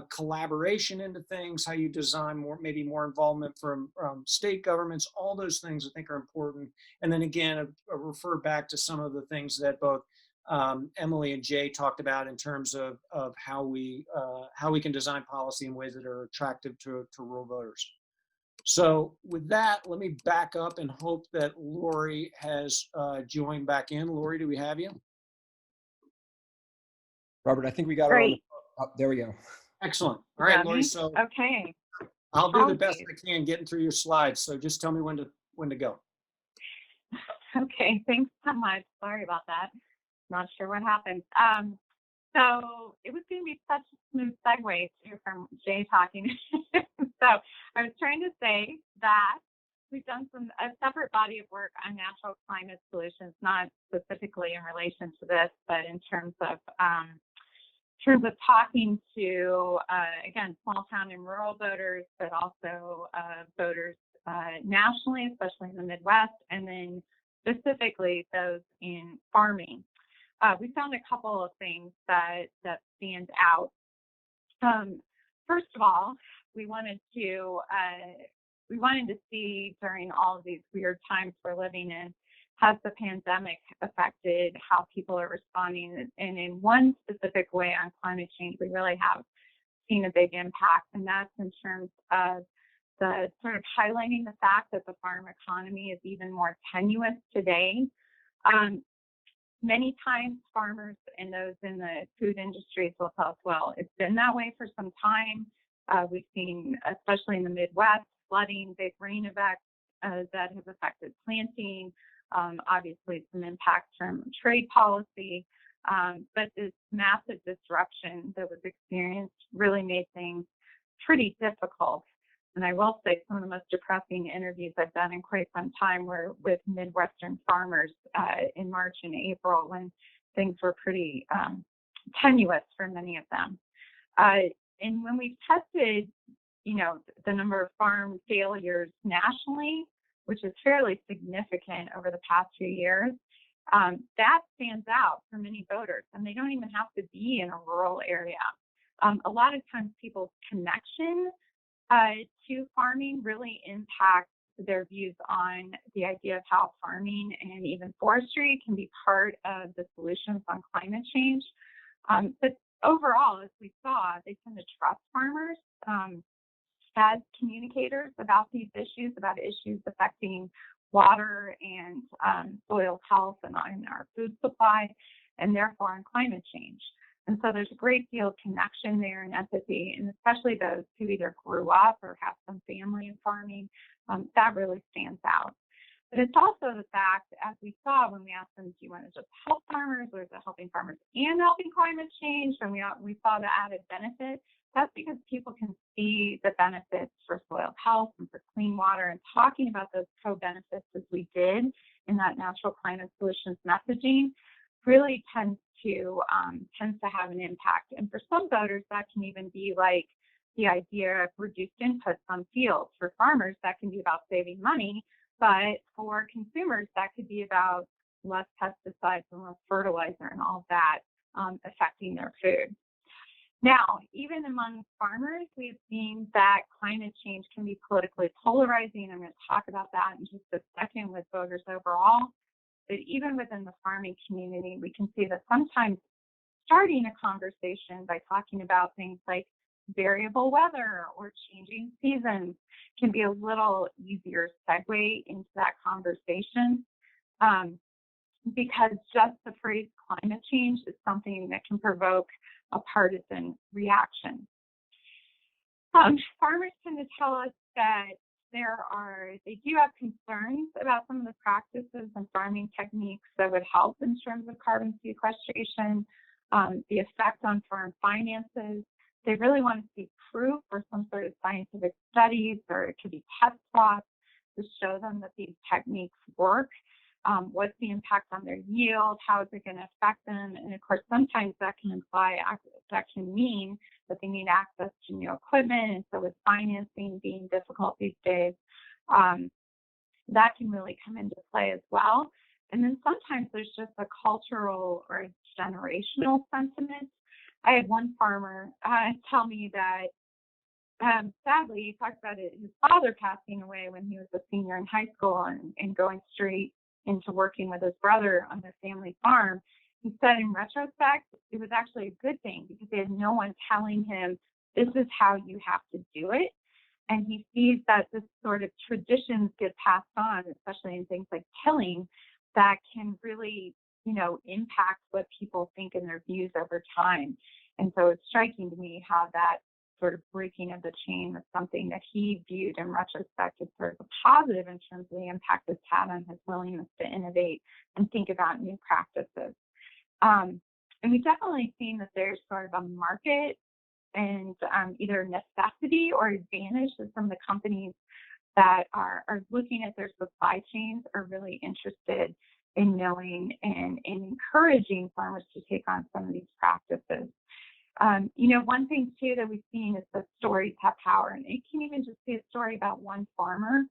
collaboration into things, how you design maybe more involvement from state governments, all those things I think are important. And then again, I refer back to some of the things that both Emily and Jay talked about in terms of how we can design policy in ways that are attractive to rural voters. So with that, let me back up and hope that Lori has joined back in. Lori, do we have you? Robert, I think we got her on the Great. phone. Oh, there we go. Excellent. All right, Got Lori. me? So Okay. I'll do the best Apologies. I can getting through your slides. So just tell me when to go. Okay. Thanks so much. Sorry about that. Not sure what happened. So it was going to be such a smooth segue too from Jay talking. So I was trying to say that we've done a separate body of work on natural climate solutions, not specifically in relation to this, but in terms of talking to, again, small town and rural voters, but also voters nationally, especially in the Midwest, and then specifically those in farming. We found a couple of things that stand out. First of all, we wanted to see during all of these weird times we're living in, has the pandemic affected how people are responding? And in one specific way on climate change, we really have seen a big impact, and that's in terms of the sort of highlighting the fact that the farm economy is even more tenuous today. Many times farmers and those in the food industries will tell us, well, it's been that way for some time. We've seen, especially in the Midwest, flooding, big rain events that have affected planting, obviously some impacts from trade policy, but this massive disruption that was experienced really made things pretty difficult. And I will say some of the most depressing interviews I've done in quite some time were with Midwestern farmers in March and April, when things were pretty tenuous for many of them. And when we've tested, the number of farm failures nationally, which is fairly significant over the past few years, that stands out for many voters, and they don't even have to be in a rural area. A lot of times people's connection to farming really impacts their views on the idea of how farming and even forestry can be part of the solutions on climate change. But overall, as we saw, they tend to trust farmers as communicators about these issues, about issues affecting water and soil health and on our food supply, and therefore on climate change. And so there's a great deal of connection there and empathy, and especially those who either grew up or have some family in farming, that really stands out. But it's also the fact, as we saw when we asked them, do you want to just help farmers, or is it helping farmers and helping climate change? And we saw the added benefit. That's because people can see the benefits for soil health and for clean water, and talking about those co-benefits as we did in that natural climate solutions messaging really tends to have an impact. And for some voters, that can even be like the idea of reduced inputs on fields. For farmers, that can be about saving money, but for consumers, that could be about less pesticides and less fertilizer and all of that affecting their food. Now, even among farmers, we've seen that climate change can be politically polarizing. I'm going to talk about that in just a second with voters overall. But even within the farming community, we can see that sometimes starting a conversation by talking about things like variable weather or changing seasons can be a little easier segue into that conversation, because just the phrase climate change is something that can provoke a partisan reaction. Farmers tend to tell us that they do have concerns about some of the practices and farming techniques that would help in terms of carbon sequestration, the effect on farm finances. They really want to see proof or some sort of scientific studies, or it could be test plots to show them that these techniques work. What's the impact on their yield? How is it going to affect them? And of course, sometimes that can mean that they need access to new equipment. And so with financing being difficult these days, that can really come into play as well. And then sometimes there's just a cultural or generational sentiment. I had one farmer tell me that sadly, he talked about his father passing away when he was a senior in high school and going straight into working with his brother on their family farm. He said in retrospect, it was actually a good thing, because they had no one telling him, this is how you have to do it. And he sees that this sort of traditions get passed on, especially in things like killing, that can really, impact what people think and their views over time. And so it's striking to me how that sort of breaking of the chain was something that he viewed in retrospect as sort of a positive in terms of the impact it's had on his willingness to innovate and think about new practices. And we've definitely seen that there's sort of a market and either necessity or advantage that some of the companies that are looking at their supply chains are really interested in knowing and encouraging farmers to take on some of these practices. One thing too that we've seen is that stories have power, and it can even just be a story about one farmer.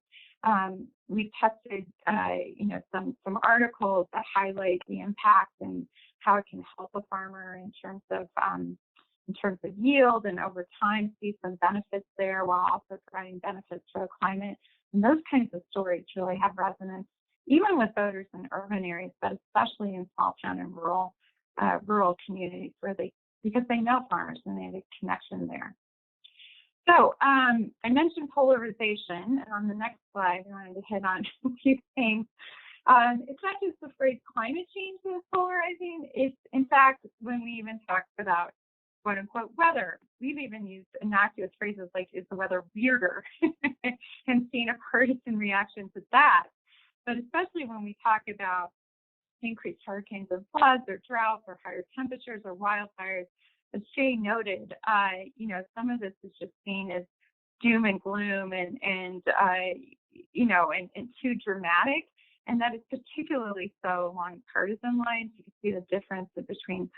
We've tested, some articles that highlight the impact and how it can help a farmer in terms of yield, and over time see some benefits there while also providing benefits for the climate. And those kinds of stories really have resonance, even with voters in urban areas, but especially in small town and rural communities because they know farmers and they have a connection there. So I mentioned polarization, and on the next slide, I wanted to hit on a few things. It's not just the phrase climate change that is polarizing. It's, in fact, when we even talk about quote unquote weather, we've even used innocuous phrases like, is the weather weirder? And seen a partisan reaction to that. But especially when we talk about increased hurricanes and floods or droughts or higher temperatures or wildfires, as Jay noted, some of this is just seen as doom and gloom and too dramatic. And that is particularly so along partisan lines. You can see the difference between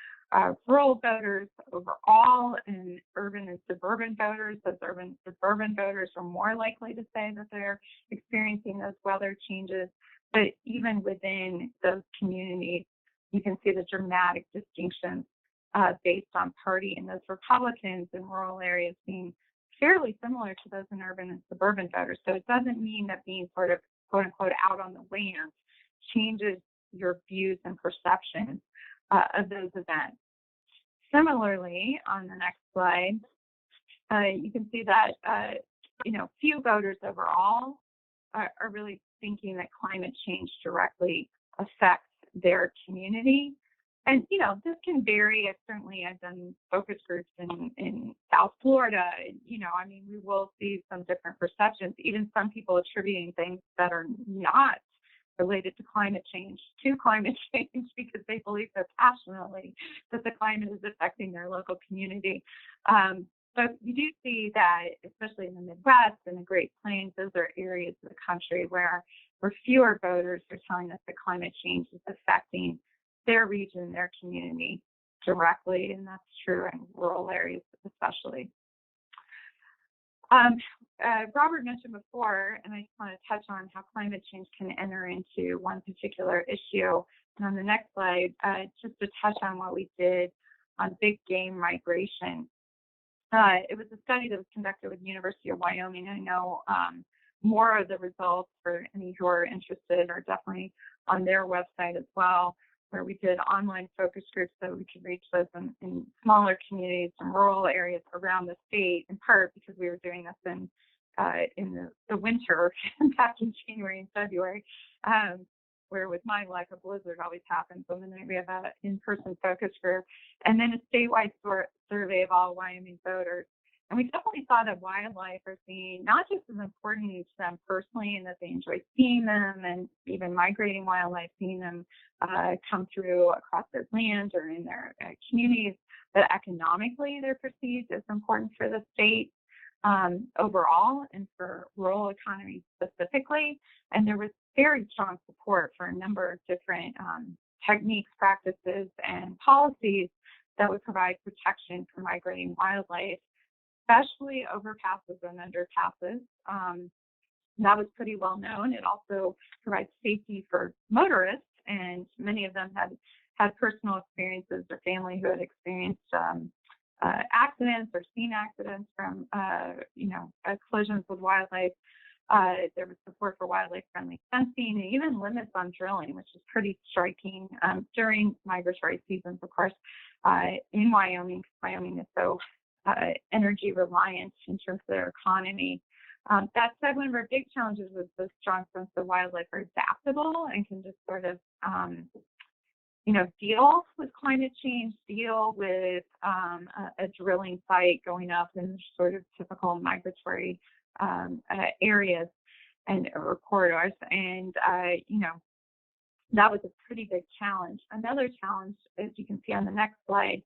rural voters overall and urban and suburban voters. Those urban and suburban voters are more likely to say that they're experiencing those weather changes. But even within those communities, you can see the dramatic distinctions based on party, and those Republicans in rural areas being fairly similar to those in urban and suburban voters. So it doesn't mean that being sort of quote unquote out on the land changes your views and perceptions of those events. Similarly, on the next slide, you can see that few voters overall are really thinking that climate change directly affects their community. And, this can vary. I've done focus groups in South Florida. We will see some different perceptions, even some people attributing things that are not related to climate change because they believe so passionately that the climate is affecting their local community. But we do see that, especially in the Midwest and the Great Plains, those are areas of the country where fewer voters are telling us that climate change is affecting their region, their community directly, and that's true in rural areas especially. Robert mentioned before, and I just want to touch on how climate change can enter into one particular issue. And on the next slide, just to touch on what we did on big game migration. It was a study that was conducted with the University of Wyoming. I know more of the results for any who are interested are definitely on their website as well, where we did online focus groups so we could reach those in smaller communities and rural areas around the state, in part because we were doing this in the winter back in January and February, where with my luck a blizzard always happens. So then we have an in-person focus group, and then a statewide survey of all Wyoming voters. And we definitely saw that wildlife are seen not just as important to them personally, and that they enjoy seeing them, and even migrating wildlife, seeing them come through across their land or in their communities, but economically they're perceived as important for the state overall and for rural economies specifically. And there was very strong support for a number of different techniques, practices, and policies that would provide protection for migrating wildlife, especially overpasses and underpasses. That was pretty well known. It also provides safety for motorists, and many of them had personal experiences or family who had experienced accidents or seen accidents from collisions with wildlife. There was support for wildlife-friendly fencing and even limits on drilling, which is pretty striking during migratory seasons, of course, in Wyoming, because Wyoming is so energy reliant in terms of their economy. That said, one of our big challenges was the strong sense that wildlife are adaptable and can just sort of, deal with climate change, deal with a drilling site going up in sort of typical migratory areas or corridors. And, that was a pretty big challenge. Another challenge, as you can see on the next slide,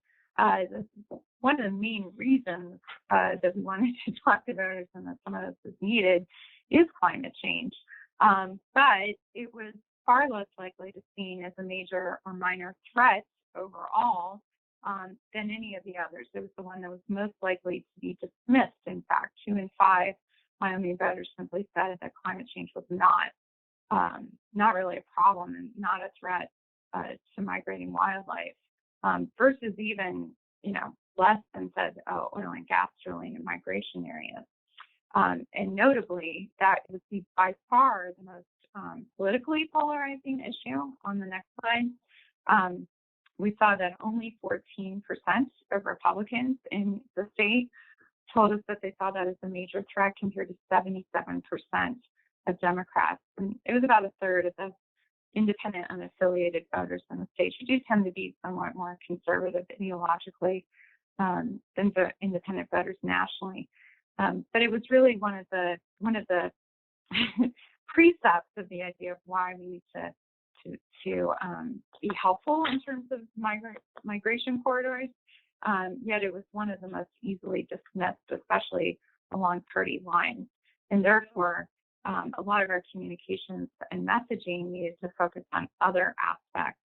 one of the main reasons that we wanted to talk about it and that some of this is needed is climate change. But it was far less likely to be seen as a major or minor threat overall than any of the others. It was the one that was most likely to be dismissed. In fact, 2 in 5 Wyoming voters simply said that climate change was not really a problem and not a threat to migrating wildlife, versus even, less than said oil and gas drilling in migration areas. And notably, that was by far the most politically polarizing issue. On the next slide, we saw that only 14% of Republicans in the state told us that they saw that as a major threat, compared to 77% of Democrats. And it was about a third of the independent unaffiliated voters in the state, who do tend to be somewhat more conservative ideologically than the independent voters nationally. But it was really one of the precepts of the idea of why we need to be helpful in terms of migration corridors. Yet it was one of the most easily dismissed, especially along party lines. And therefore, a lot of our communications and messaging needed to focus on other aspects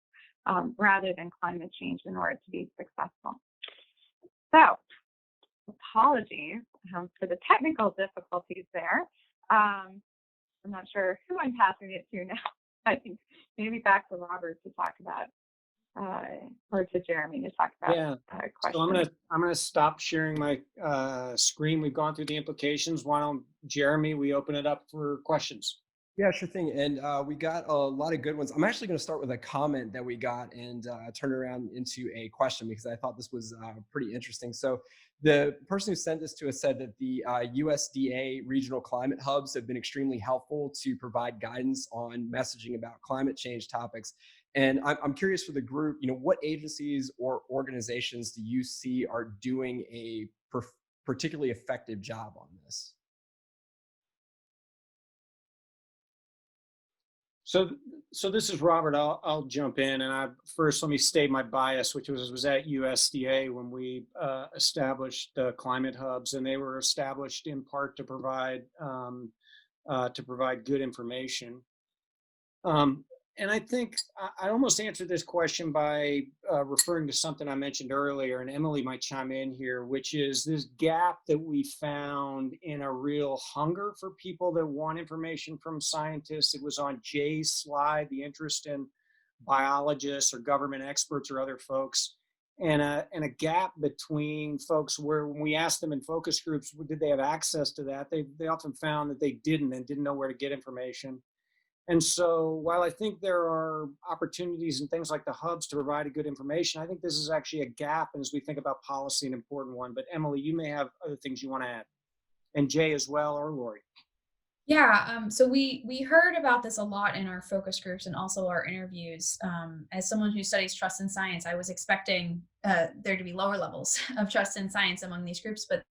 rather than climate change in order to be successful. So, apologies for the technical difficulties there. I'm not sure who I'm passing it to now. I think maybe back to Robert to talk about, or to Jeremy to talk about questions. So I'm gonna stop sharing my screen. We've gone through the implications. Why don't, Jeremy, we open it up for questions? Yeah, sure thing. And we got a lot of good ones. I'm actually going to start with a comment that we got and turn it around into a question, because I thought this was pretty interesting. So the person who sent this to us said that the USDA regional climate hubs have been extremely helpful to provide guidance on messaging about climate change topics. And I'm curious for the group, what agencies or organizations do you see are doing a particularly effective job on this? So this is Robert. I'll jump in, and first let me state my bias, which was at USDA when we established the climate hubs, and they were established in part to provide good information. And I think I almost answered this question by referring to something I mentioned earlier, and Emily might chime in here, which is this gap that we found in a real hunger for people that want information from scientists. It was on Jay's slide, the interest in biologists or government experts or other folks, and a gap between folks where, when we asked them in focus groups, did they have access to that? They often found that they didn't, and didn't know where to get information. And so while I think there are opportunities and things like the hubs to provide good information, I think this is actually a gap. And as we think about policy, an important one. But Emily, you may have other things you want to add, and Jay as well, or Lori. Yeah, so we heard about this a lot in our focus groups and also our interviews. As someone who studies trust in science, I was expecting there to be lower levels of trust in science among these groups, but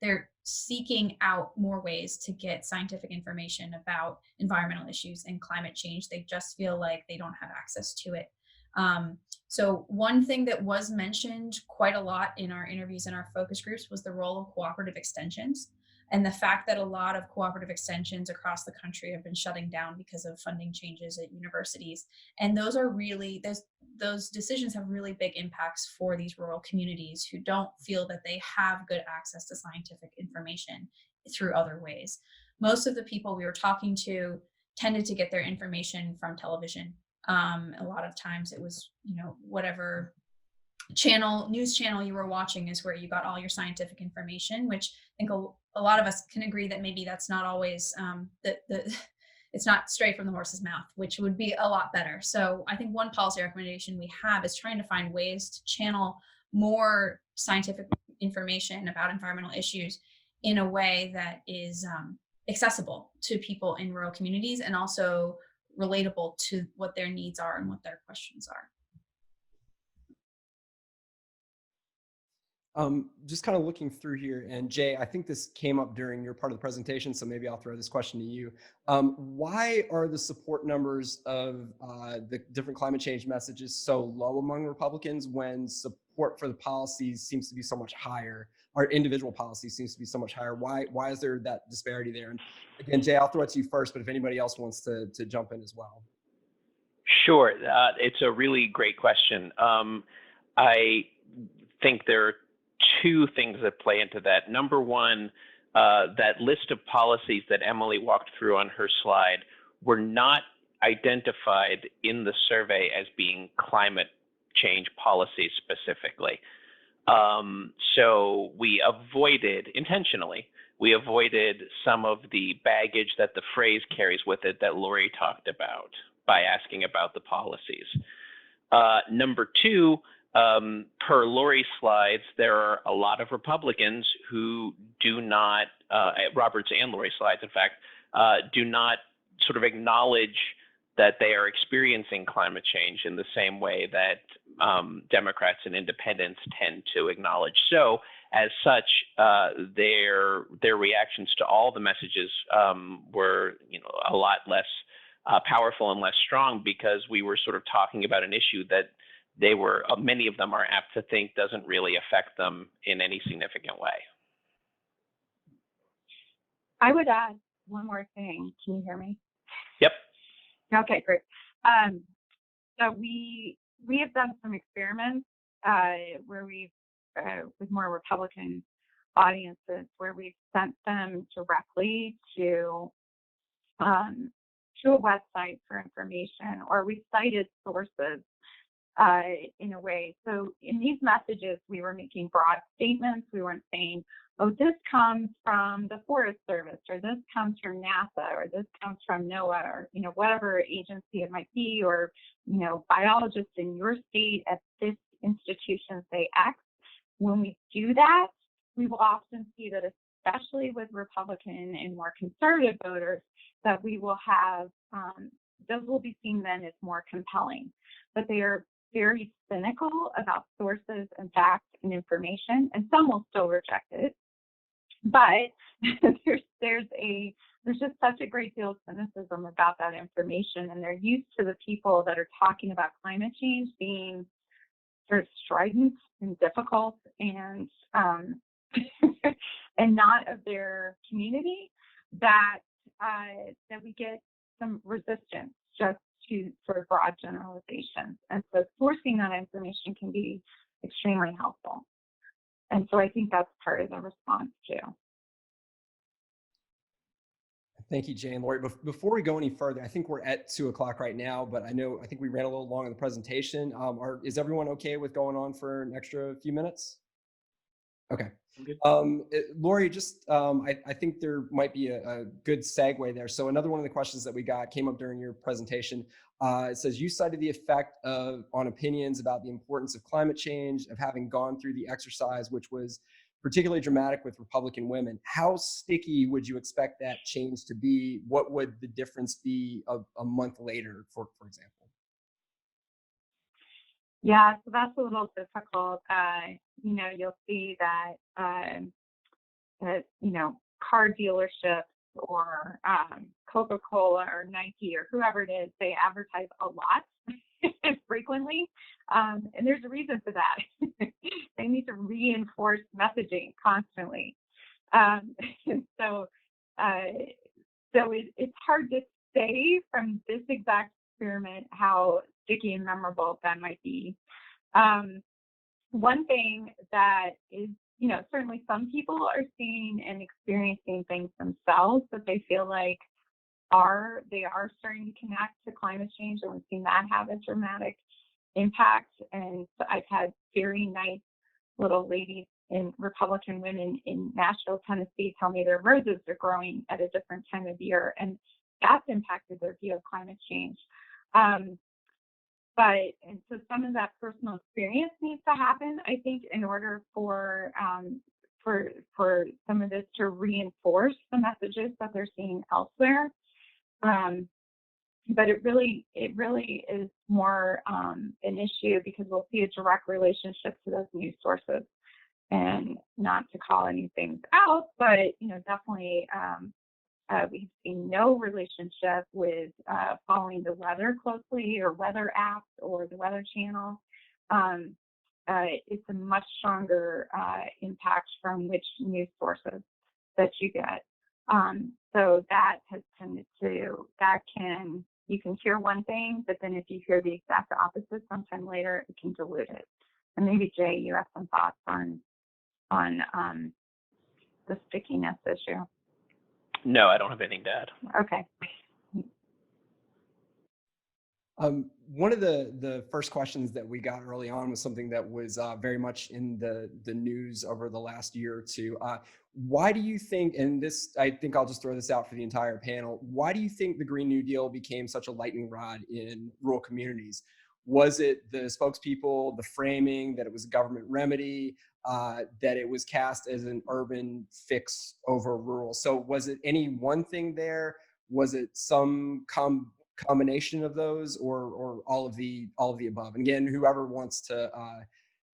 they're seeking out more ways to get scientific information about environmental issues and climate change. They just feel like they don't have access to it. So one thing that was mentioned quite a lot in our interviews and our focus groups was the role of cooperative extensions, and the fact that a lot of cooperative extensions across the country have been shutting down because of funding changes at universities. And those are really, those decisions have really big impacts for these rural communities who don't feel that they have good access to scientific information through other ways. Most of the people we were talking to tended to get their information from television. A lot of times it was, whatever news channel you were watching is where you got all your scientific information, which I think a lot of us can agree that maybe that's not always it's not straight from the horse's mouth, which would be a lot better. So I think one policy recommendation we have is trying to find ways to channel more scientific information about environmental issues in a way that is accessible to people in rural communities and also relatable to what their needs are and what their questions are. Just kind of looking through here, and Jay, I think this came up during your part of the presentation, so maybe I'll throw this question to you. Why are the support numbers of the different climate change messages so low among Republicans when support for the policies seems to be so much higher, or individual policies seems to be so much higher? Why is there that disparity there? And again, Jay, I'll throw it to you first, but if anybody else wants to jump in as well. Sure. It's a really great question. I think there are two things that play into that. Number one, that list of policies that Emily walked through on her slide were not identified in the survey as being climate change policies specifically. So we avoided, intentionally, we avoided some of the baggage that the phrase carries with it that Lori talked about by asking about the policies. Number two, per Lori's slides, there are a lot of Republicans who do not, Robert's and Lori's slides, in fact, do not sort of acknowledge that they are experiencing climate change in the same way that Democrats and independents tend to acknowledge. So, as such, their reactions to all the messages were, a lot less powerful and less strong, because we were sort of talking about an issue that many of them are apt to think doesn't really affect them in any significant way. I would add one more thing. Can you hear me? Yep. Okay, great. So we have done some experiments where we've with more Republican audiences, where we've sent them directly to a website for information, or we cited sources in a way. So in these messages, we were making broad statements. We weren't saying, oh, this comes from the Forest Service, or this comes from NASA, or this comes from NOAA, or, whatever agency it might be, or, biologists in your state at this institution say X. When we do that, we will often see that, especially with Republican and more conservative voters, that we will have, those will be seen then as more compelling. But they are very cynical about sources and facts and information, and some will still reject it. But there's just such a great deal of cynicism about that information, and they're used to the people that are talking about climate change being sort of strident and difficult and and not of their community, that we get some resistance just to sort of broad generalizations. And so sourcing that information can be extremely helpful. And so I think that's part of the response too. Thank you, Jay and Lori. Before we go any further, I think we're at 2:00 right now, but I think we ran a little long in the presentation. Is everyone okay with going on for an extra few minutes? Okay. Lori, I think there might be a good segue there. So another one of the questions that we got came up during your presentation. It says, you cited the effect on opinions about the importance of climate change, of having gone through the exercise, which was particularly dramatic with Republican women. How sticky would you expect that change to be? What would the difference be a month later, for example? Yeah, so that's a little difficult. You'll see that, car dealerships or Coca-Cola or Nike or whoever it is, they advertise a lot frequently. And there's a reason for that. They need to reinforce messaging constantly. So it's hard to say from this exact experiment how sticky and memorable that might be. One thing that is, certainly some people are seeing and experiencing things themselves that they feel like they are starting to connect to climate change, and we've seen that have a dramatic impact. And so I've had very nice little ladies and Republican women in Nashville, Tennessee tell me their roses are growing at a different time of year, and that's impacted their view of climate change. And so some of that personal experience needs to happen, I think, in order for for some of this to reinforce the messages that they're seeing elsewhere. But it really is more an issue because we'll see a direct relationship to those news sources. And not to call anything out, but definitely we've seen no relationship with following the weather closely or weather apps or the Weather Channel. It's a much stronger impact from which news sources that you get. So that has tended to, you can hear one thing, but then if you hear the exact opposite sometime later, it can dilute it. And maybe Jay, you have some thoughts on the stickiness issue. No, I don't have anything to add. Okay. One of the first questions that we got early on was something that was very much in the news over the last year or two. Why do you think, and this, I think I'll just throw this out for the entire panel, why do you think the Green New Deal became such a lightning rod in rural communities? Was it the spokespeople, the framing, that it was a government remedy, that it was cast as an urban fix over rural? So was it any one thing there? Was it some combination of those, or all of the above? And again, whoever wants to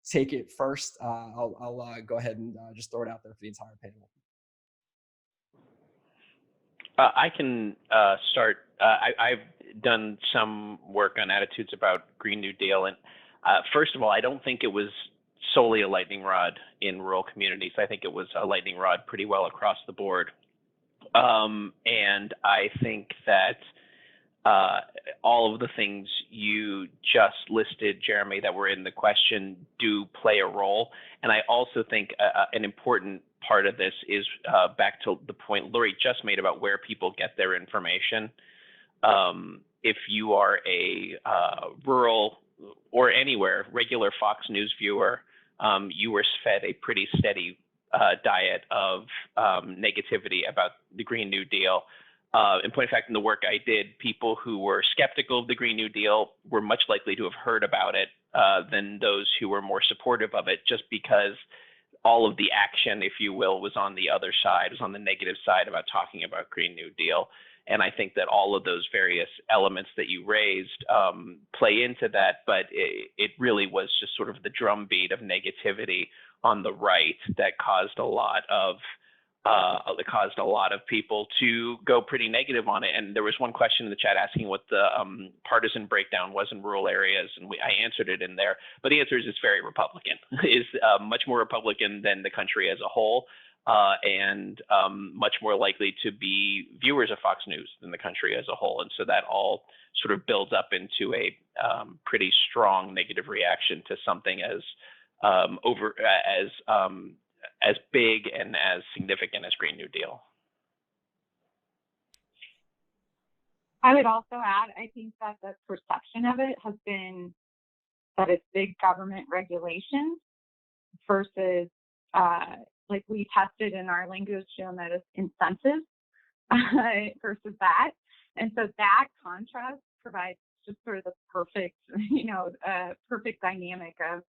take it first, I'll go ahead and just throw it out there for the entire panel. I can start. I've done some work on attitudes about Green New Deal, and first of all, I don't think it was solely a lightning rod in rural communities. I think it was a lightning rod pretty well across the board, and I think that all of the things you just listed, Jeremy, that were in the question do play a role. And I also think an important part of this is back to the point Lori just made about where people get their information. If you are a rural or anywhere regular Fox News viewer, you were fed a pretty steady diet of negativity about the Green New Deal. In point of fact, in the work I did, people who were skeptical of the Green New Deal were much likely to have heard about it than those who were more supportive of it, just because all of the action, if you will, was on the other side, was on the negative side about talking about Green New Deal. And I think that all of those various elements that you raised play into that, but it really was just sort of the drumbeat of negativity on the right that caused a lot of people to go pretty negative on it. And there was one question in the chat asking what the partisan breakdown was in rural areas, and I answered it in there. But the answer is it's very Republican. It's much more Republican than the country as a whole, and much more likely to be viewers of Fox News than the country as a whole. And so that all sort of builds up into a pretty strong negative reaction to something as big and as significant as Green New Deal. I would also add, I think that the perception of it has been that it's big government regulation versus, like we tested in our language geomedicine incentives versus that. And so that contrast provides just sort of the perfect, perfect dynamic of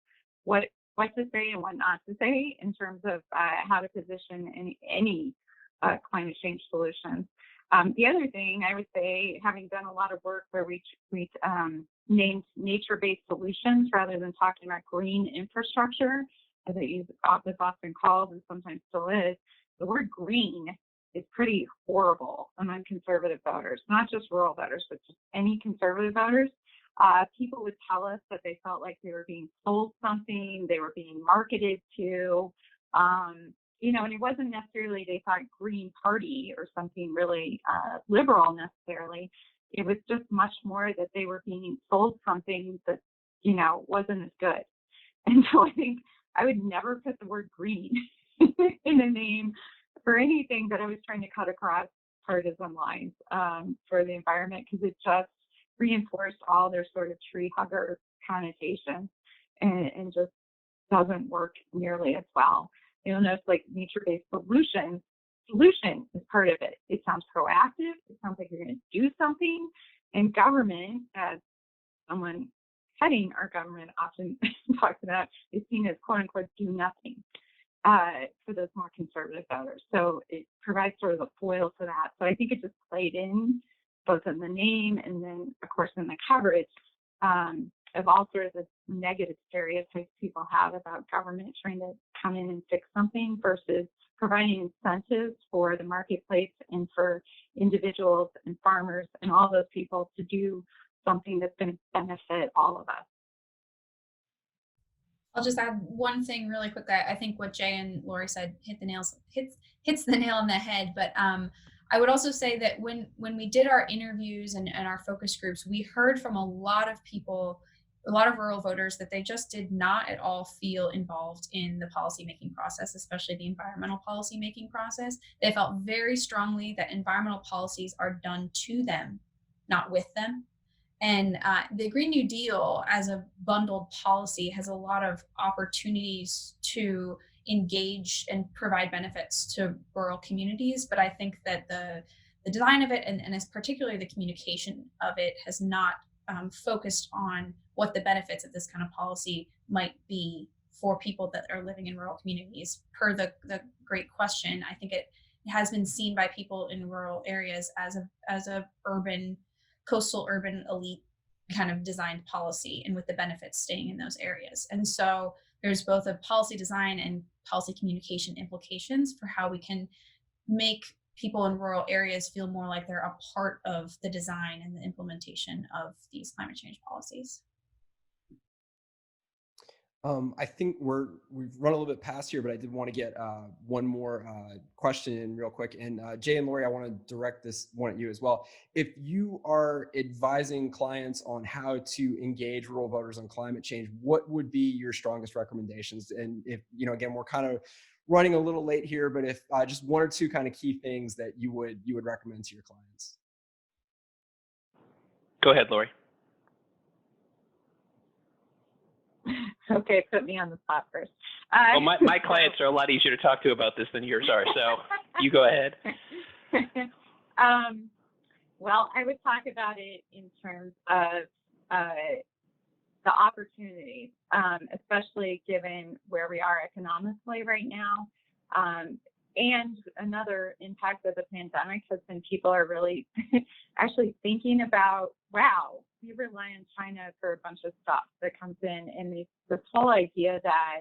what to say and what not to say in terms of how to position any climate change solutions. The other thing I would say, having done a lot of work where we named nature-based solutions rather than talking about green infrastructure, as it was often called and sometimes still is, the word green is pretty horrible among conservative voters, not just rural voters, but just any conservative voters. People would tell us that they felt like they were being sold something, they were being marketed to, and it wasn't necessarily they thought Green Party or something really liberal necessarily. It was just much more that they were being sold something that, wasn't as good. And so I think I would never put the word green in a name for anything that I was trying to cut across partisan lines for the environment, because it just reinforced all their sort of tree hugger connotations and just doesn't work nearly as well. You'll notice like nature-based solution is part of it. It sounds proactive. It sounds like you're going to do something. And government, as someone heading our government often talks about, is seen as quote unquote do nothing. for those more conservative voters. So it provides sort of a foil to that. So I think it just played in both in the name and then, of course, in the coverage of all sorts of negative stereotypes people have about government trying to come in and fix something versus providing incentives for the marketplace and for individuals and farmers and all those people to do something that's going to benefit all of us. I'll just add one thing really quick. I think what Jay and Lori said hits the nail on the head. But I would also say that when we did our interviews and our focus groups, we heard from a lot of people, a lot of rural voters, that they just did not at all feel involved in the policymaking process, especially the environmental policymaking process. They felt very strongly that environmental policies are done to them, not with them. And the Green New Deal as a bundled policy has a lot of opportunities to engage and provide benefits to rural communities. But I think that the design of it and as particularly the communication of it has not focused on what the benefits of this kind of policy might be for people that are living in rural communities. Per the great question, I think it has been seen by people in rural areas as a coastal urban elite kind of designed policy, and with the benefits staying in those areas. And so there's both a policy design and policy communication implications for how we can make people in rural areas feel more like they're a part of the design and the implementation of these climate change policies. I think we've run a little bit past here, but I did want to get one more question in real quick. And Jay and Lori, I want to direct this one at you as well. If you are advising clients on how to engage rural voters on climate change, what would be your strongest recommendations? And if, again, we're kind of running a little late here, but if just one or two kind of key things that you would recommend to your clients. Go ahead, Lori. Okay, put me on the spot first. Well, my clients are a lot easier to talk to about this than yours are, so you go ahead. Well, I would talk about it in terms of the opportunities, especially given where we are economically right now. And another impact of the pandemic has been people are really actually thinking about, wow, we rely on China for a bunch of stuff that comes in, and this whole idea that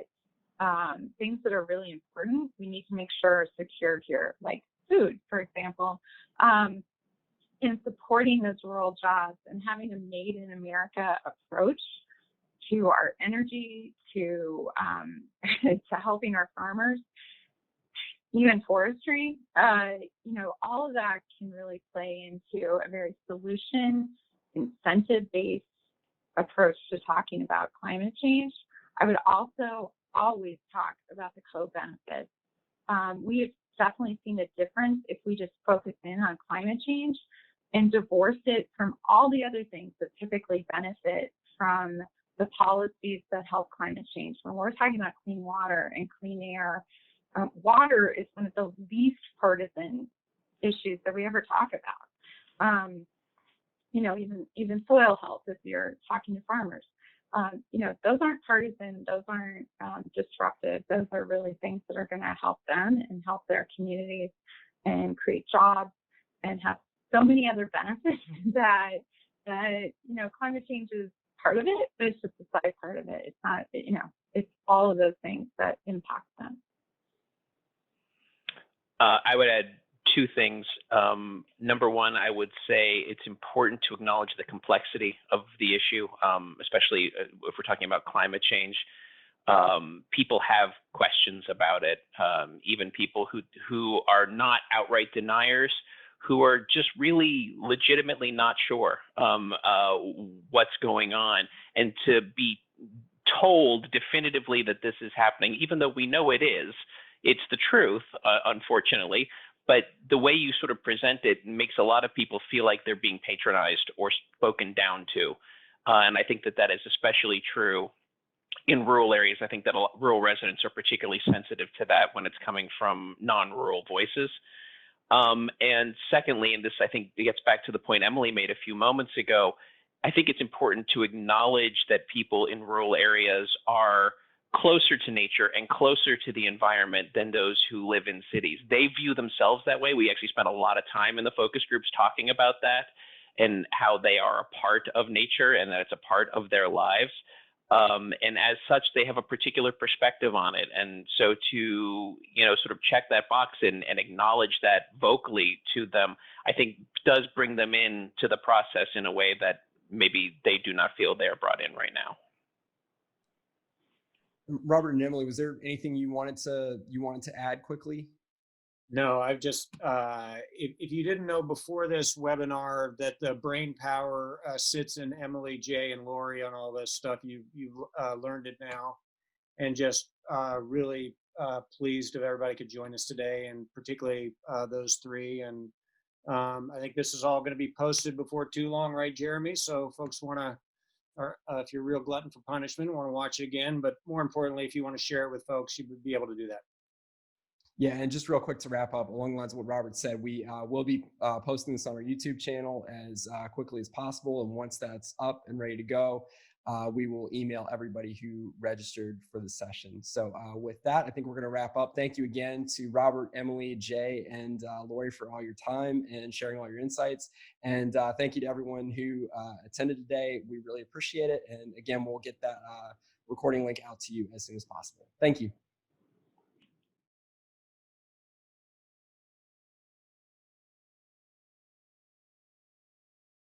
things that are really important, we need to make sure are secured here, like food, for example, and supporting those rural jobs and having a made in America approach to our energy, to helping our farmers, even forestry, all of that can really play into a very solution, incentive-based approach to talking about climate change. I would also always talk about the co-benefits. We have definitely seen a difference if we just focus in on climate change and divorce it from all the other things that typically benefit from the policies that help climate change. When we're talking about clean water and clean air, water is one of the least partisan issues that we ever talk about. Even soil health, if you're talking to farmers, those aren't partisan, those aren't disruptive. Those are really things that are going to help them and help their communities and create jobs and have so many other benefits that climate change is part of it, but it's just a side part of it. It's not, it's all of those things that impact them. I would add two things. Number one, I would say it's important to acknowledge the complexity of the issue, especially if we're talking about climate change. People have questions about it, even people who are not outright deniers, who are just really legitimately not sure what's going on. And to be told definitively that this is happening, even though we know it is, it's the truth, unfortunately, but the way you sort of present it makes a lot of people feel like they're being patronized or spoken down to. And I think that is especially true in rural areas. I think that rural residents are particularly sensitive to that when it's coming from non-rural voices. And secondly, and this I think gets back to the point Emily made a few moments ago, I think it's important to acknowledge that people in rural areas are closer to nature and closer to the environment than those who live in cities. They view themselves that way. We actually spent a lot of time in the focus groups talking about that and how they are a part of nature and that it's a part of their lives. And as such, they have a particular perspective on it. And so to, sort of check that box and acknowledge that vocally to them, I think does bring them in to the process in a way that maybe they do not feel they're brought in right now. Robert and Emily, was there anything you wanted to add quickly? No, I've just, if you didn't know before this webinar that the brain power sits in Emily, Jay, and Lori on all this stuff, you've learned it now. And just really pleased if everybody could join us today, and particularly those three. And I think this is all going to be posted before too long, right, Jeremy? So folks want to, or if you're a real glutton for punishment, want to watch it again. But more importantly, if you want to share it with folks, you would be able to do that. Yeah, and just real quick to wrap up, along the lines of what Robert said, we will be posting this on our YouTube channel as quickly as possible. And once that's up and ready to go, we will email everybody who registered for the session. So with that, I think we're going to wrap up. Thank you again to Robert, Emily, Jay, and Lori for all your time and sharing all your insights. And thank you to everyone who attended today. We really appreciate it. And again, we'll get that recording link out to you as soon as possible. Thank you.